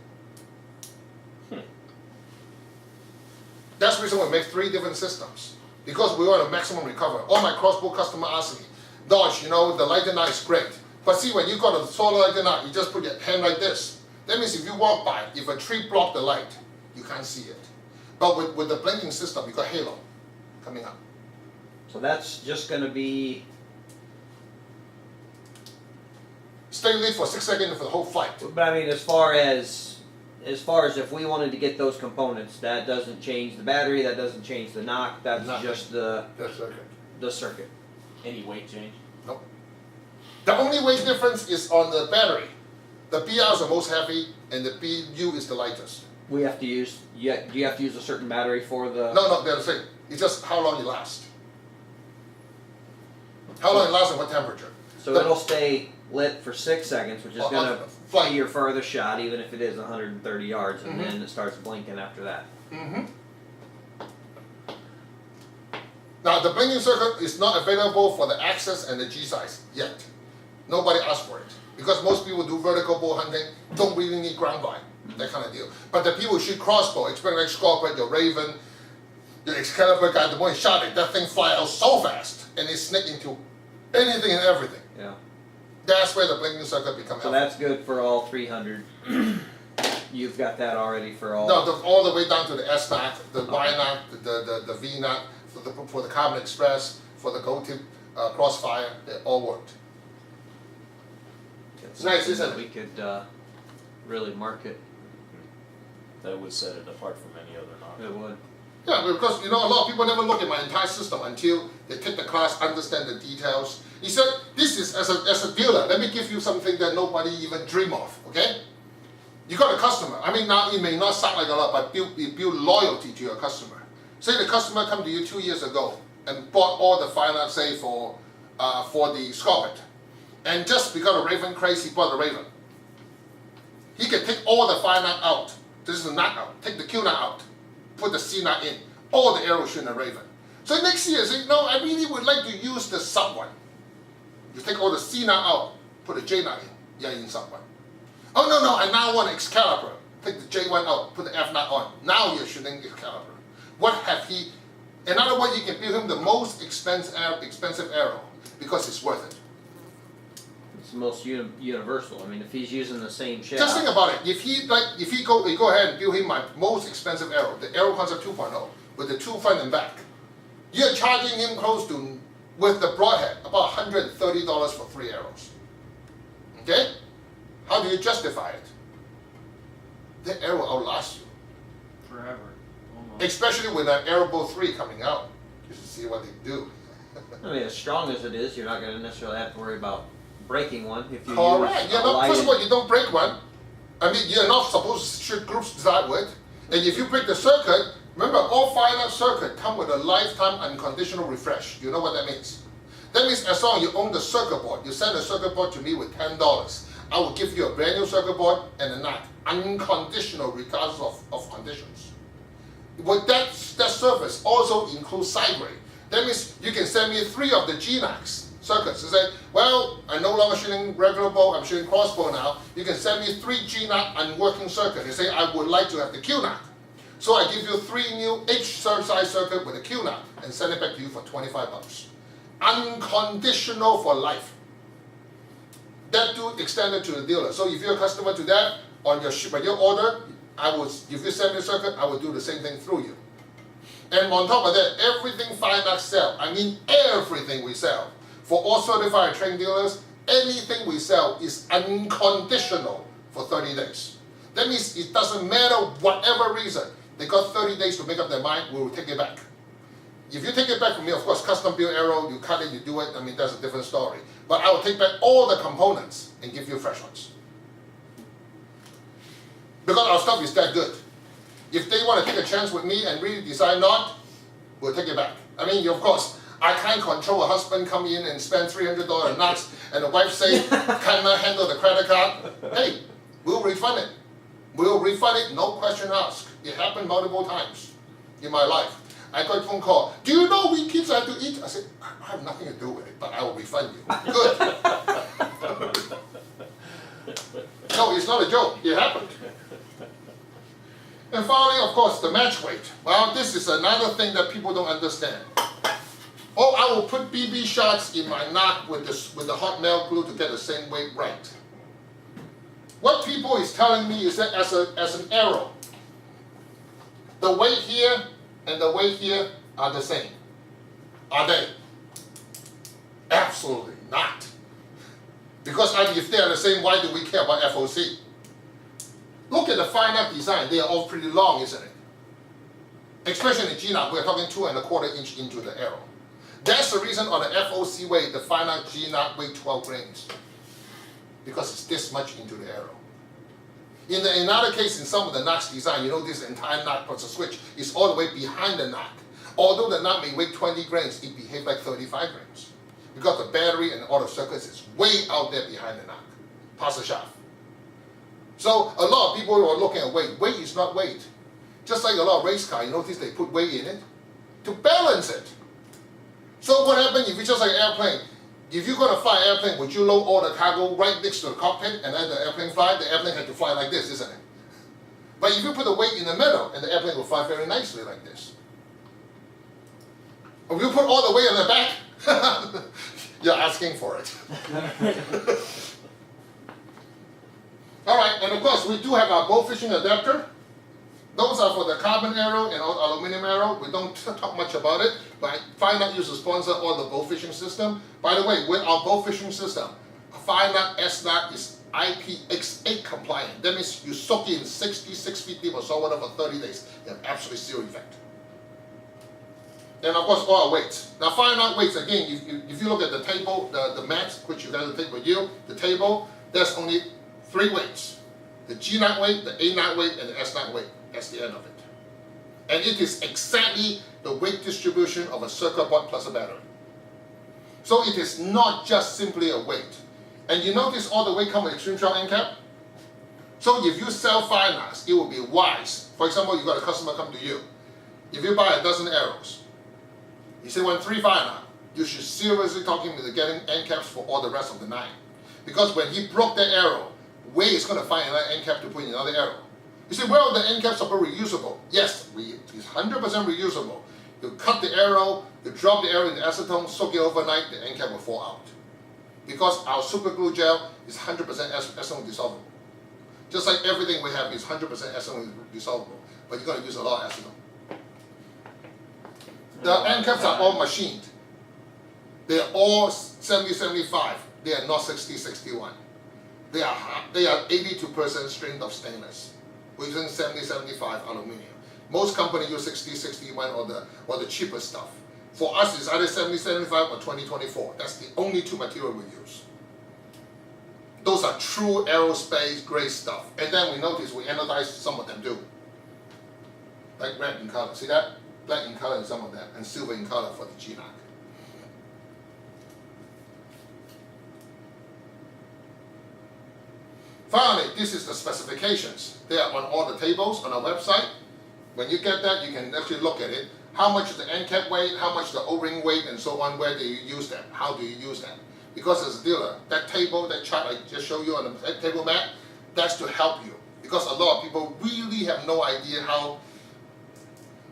That's the reason we make 3 different systems. because we want a maximum recovery. All my crossbow customer ask me, Dorge, you know, the lighting knot is great. But see, when you got a solar lighting knot, you just put your hand like this. That means if you walk by, if a tree block the light, you can't see it. But with the blinking system, you got halo coming up. So that's just gonna be, Stay lit for 6 seconds for the whole flight. but I mean, as far as if we wanted to get those components, that doesn't change the battery, that doesn't change the knock, that's Nothing. just the That's okay. circuit. Any weight change? Nope. The only weight difference is on the battery. The BR is the most heavy, and the BU is the lightest. We have to use, do you have to use a certain battery for the? No, they're the same. It's just how long it lasts. How long it lasts and what temperature. So it'll stay lit for 6 seconds, which is gonna flight. be your furthest shot, even if it is 130 yards, and Mhm. then it starts blinking after that. Mm-hmm. Now the blinking circuit is not available for the Access and the G size yet. Nobody asked for it because most people do vertical bow hunting, don't really need ground blind, that kind of deal. But the people who shoot crossbow, expect like Scorpion, your Raven, your Excalibur guy, the more you shot it, that thing fly out so fast and it snake into anything and everything. Yeah. That's where the blinking circuit becomes So helpful. that's good for all 300. You've got that already for all. No, all the way down to the S knot, the Y knot, the V knot, for the Carbon Express, for the Gold Tip Crossfire, they all worked. It's nice, something isn't that it? We could really market. That would set it apart from any other knock. It would. Yeah, because you know a lot of people never look at my entire system until they take the class, understand the details. He said, this is as a dealer, let me give you something that nobody even dream of, okay? You got a customer. I mean, now it may not sound like a lot, but you build loyalty to your customer. Say the customer come to you 2 years ago and bought all the Firenock, say for the Scorpion, and just because of Raven craze, he bought the Raven. He can take all the Firenock out. This is a knot out. Take the Q knot out. Put the C knot in. All the arrows shoot in the Raven. So next year, say, no, I really would like to use the sub one. You take all the C knot out. Put the J knot in. Yeah, in sub one. Oh no, I now want Excalibur. Take the J1 out. Put the F knot on. Now you're shooting Excalibur. What have he? In other words, you can build him the most expensive arrow because it's worth it. It's the most universal. I mean, if he's using the same shaft. Just think about it. If he go ahead and build him my most expensive arrow, the Arrow Concept 2.0 with the 2 front and back, you're charging him close to, with the broadhead, about $130 for 3 arrows. Okay? How do you justify it? The arrow outlasts you. Forever. Almost. Especially with an Arrowbow 3 coming out. You should see what they do. I mean, as strong as it is, you're not going to necessarily have to worry about breaking one if you Correct. use Yeah, a no, first lighted- of all, you don't break one. I mean, you're not supposed to shoot groups to start with. And if you break the circuit, remember, all Firenock circuit come with a lifetime unconditional refresh. You know what that means? That means as long as you own the circuit board, you send the circuit board to me with $10. I will give you a brand new circuit board and a knot, unconditional regardless of conditions. With that service also includes side grade. That means you can send me 3 of the G-Knocks circuits. You say, well, I'm no longer shooting regular bow, I'm shooting crossbow now. You can send me 3 G-Knock unworking circuits. You say, I would like to have the Q-Knock. So I give you 3 new H-size circuit with a Q-Knock and send it back to you for $25. Unconditional for life. That too extended to the dealer. So if you're a customer to that, on your order, if you send me a circuit, I will do the same thing through you. And on top of that, everything Firenock sell, I mean everything we sell, for all certified trained dealers, anything we sell is unconditional for 30 days. That means it doesn't matter whatever reason, they got 30 days to make up their mind, we will take it back. If you take it back from me, of course, custom built arrow, you cut it, you do it, I mean, that's a different story. But I will take back all the components and give you fresh ones. Because our stuff is that good. If they want to take a chance with me and really decide not, we'll take it back. I mean, of course, I can't control a husband come in and spend $300 knots and the wife say, cannot handle the credit card. Hey, we'll refund it. We'll refund it, no question asked. It happened multiple times in my life. I got a phone call. Do you know we kids have to eat? I said, I have nothing to do with it, but I will refund you. Good. No, it's not a joke. It happened. And finally, of course, the match weight. Well, this is another thing that people don't understand. Or I will put BB shots in my nock with the hot melt glue to get the same weight right. What people is telling me is that as an arrow, the weight here and the weight here are the same. Are they? Absolutely not. Because if they are the same, why do we care about FOC? Look at the Firenock design, they are all pretty long, isn't it? Especially in G-Nock, we're talking 2 1/4 inch into the arrow. That's the reason on the FOC weight, the Firenock G-Nock weight 12 grains. Because it's this much into the arrow. In another case, in some of the nocks design, you know this entire nock plus a switch is all the way behind the nock. Although the nock may weigh 20 grains, it behaves like 35 grains. Because the battery and all the circuits is way out there behind the nock, past the shaft. So a lot of people are looking at weight. Weight is not weight. Just like a lot of race cars, you notice they put weight in it to balance it. So what happens if it's just like an airplane? If you're going to fly an airplane, would you load all the cargo right next to the cockpit and let the airplane fly? The airplane had to fly like this, isn't it? But if you put the weight in the middle, and the airplane will fly very nicely like this. If you put all the weight on the back, you're asking for it. Alright, and of course we do have our bow fishing adapter. Those are for the carbon arrow and aluminum arrow. We don't talk much about it, but Firenock used to sponsor all the bow fishing system. By the way, with our bow fishing system, Firenock S-Nock is IPX8 compliant. That means you soak it in 66 feet deep or saltwater for 30 days. You have absolutely zero effect. And of course, all our weights. Now, Firenock weights, again, if you look at the table, the mat, which you guys will take with you, the table, there's only 3 weights. The G-Nock weight, the A-Nock weight, and the S-Nock weight. That's the end of it. And it is exactly the weight distribution of a circuit board plus a battery. So it is not just simply a weight. And you notice all the weight come with extreme short end cap? So if you sell Firenocks, it will be wise. For example, you got a customer come to you. If you buy a dozen arrows, he said, "Want 3 Firenock," you should seriously talk him into getting end caps for all the rest of the 9. Because when he broke that arrow, where is going to find another end cap to put in another arrow? You say, well, the end caps are reusable. Yes, it's 100% reusable. You cut the arrow, you drop the arrow in the acetone, soak it overnight, the end cap will fall out. Because our super glue gel is 100% acetone dissolvable. Just like everything we have is 100% acetone dissolvable, but you're going to use a lot of acetone. The end caps are all machined. They are all 70-75. They are not 60-61. They are 82% strength of stainless. We're using 70-75 aluminum. Most companies use 60-61 or the cheaper stuff. For us, it's either 70-75 or 20-24. That's the only 2 materials we use. Those are true aerospace grade stuff. And then we notice we anodize some of them too. Like red in color. See that? Black in color in some of them, and silver in color for the G-Nock. Finally, this is the specifications. They are on all the tables on our website. When you get that, you can actually look at it. How much is the end cap weight, how much the O-ring weight, and so on, where do you use them, how do you use them? Because as a dealer, that table, that chart I just showed you on the table mat, that's to help you. Because a lot of people really have no idea how,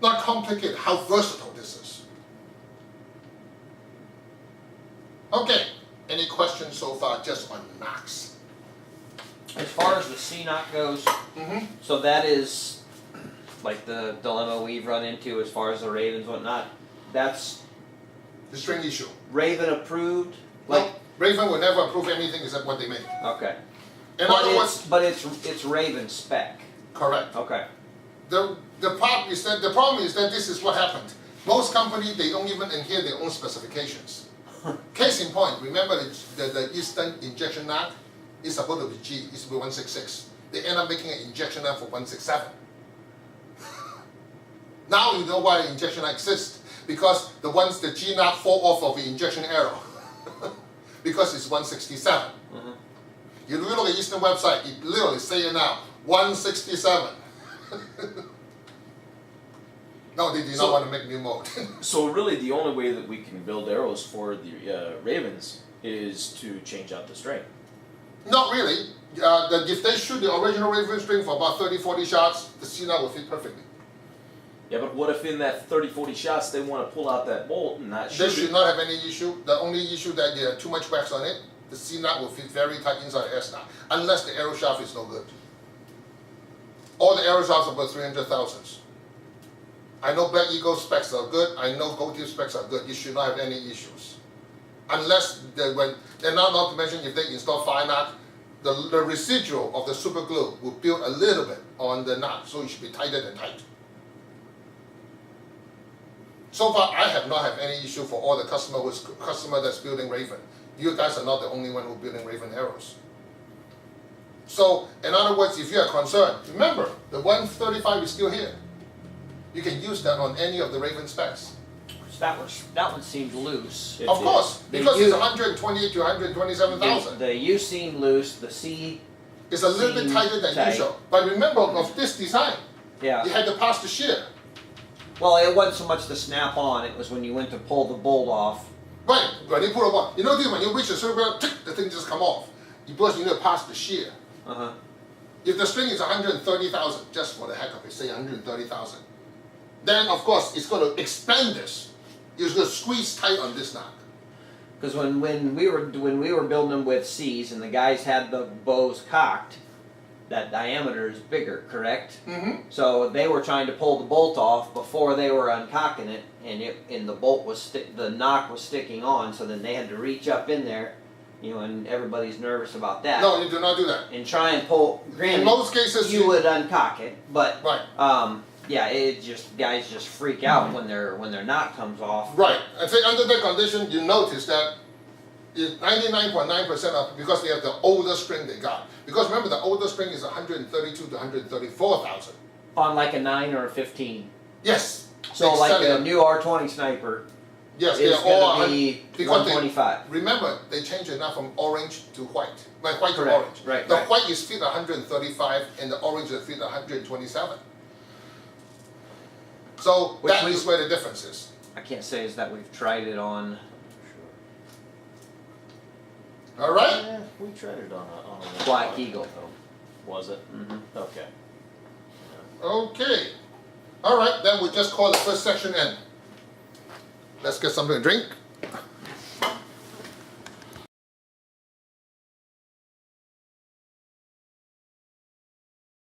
not complicated, how versatile this is. Okay, any questions so far just on nocks? As far as the C-Nock goes, so that is like the dilemma we've run into as far as the Ravens, whatnot. That's The string issue. Raven approved. No, Raven will never approve anything except what they make. Okay. In other words, But it's Raven spec. correct. Okay. The problem is that this is what happened. Most companies, they don't even adhere their own specifications. Case in point, remember the Eastern injection knock is supposed to be G, it's supposed to be 166. They end up making an injection knock for 167. Now you know why the injection knock exists. Because the G knock fall off of the injection arrow. Because it's 167. You look at Eastern website, it literally say it now, 167. No, they did not want to make new mode. So really the only way that we can build arrows for the Ravens is to change out the string. Not really. If they shoot the original Raven string for about 30-40 shots, the C-Nock will fit perfectly. Yeah, but what if in that 30, 40 shots they want to pull out that bolt and not They shoot should it? not have any issue. The only issue that there are too much wax on it, the C nut will fit very tight inside the S nut, unless the arrow shaft is no good. All the arrow shafts are about 300,000. I know Black Eagle specs are good. I know Gold Tip specs are good. You should not have any issues, unless and not to mention if they install Firenock, the residual of the super glue will build a little bit on the nut, so it should be tighter than tight. So far, I have not had any issue for all the customer that's building Raven. You guys are not the only one who building Raven arrows. So, in other words, if you are concerned, remember the 135 is still here. You can use that on any of the Raven specs. That one seemed loose. It Of did. course, The because U- it's 128 to 127,000. The U seemed loose. The C, It's a little bit seemed tighter than tight. usual. But remember, of this design, yeah. you had to pass the shear. Well, it wasn't so much the snap on. It was when you went to pull the bolt off. Right, when you put a one, when you reach a circle, tick, the thing just come off. Because you need to pass the shear. Uh huh. If the string is 130,000, just for the heck of it, say 130,000, then of course it's going to expand this. It's going to squeeze tight on this knock. Because when we were building them with C's and the guys had the bows cocked, that diameter is bigger, correct? Mm-hmm. So they were trying to pull the bolt off before they were uncocking it, and the bolt was the knock was sticking on. So then they had to reach up in there, and everybody's nervous about that. No, you do not do that. And try and pull. In Granted, most cases, you would uncock it, but right, yeah, guys just freak out when their knot comes off. right. I think under that condition, you notice that 99.9% of because they have the older string they got. Because remember, the older string is 132 to 134,000. On like a 9 or a 15. Yes. So They like set it a up. new R20 sniper Yes, is they're all going to be because they- 125. Remember, they changed it now from orange to white. Like white Correct. to orange. Right, The right. white is fit 135 and the orange is fit 127. So Which that we- is where the difference is. I can't say is that we've tried it on. All right? Yeah, we tried it on a Black Eagle. Was it? Mm-hmm. Okay. Okay. All right, then we just call the first section in. Let's get something to drink.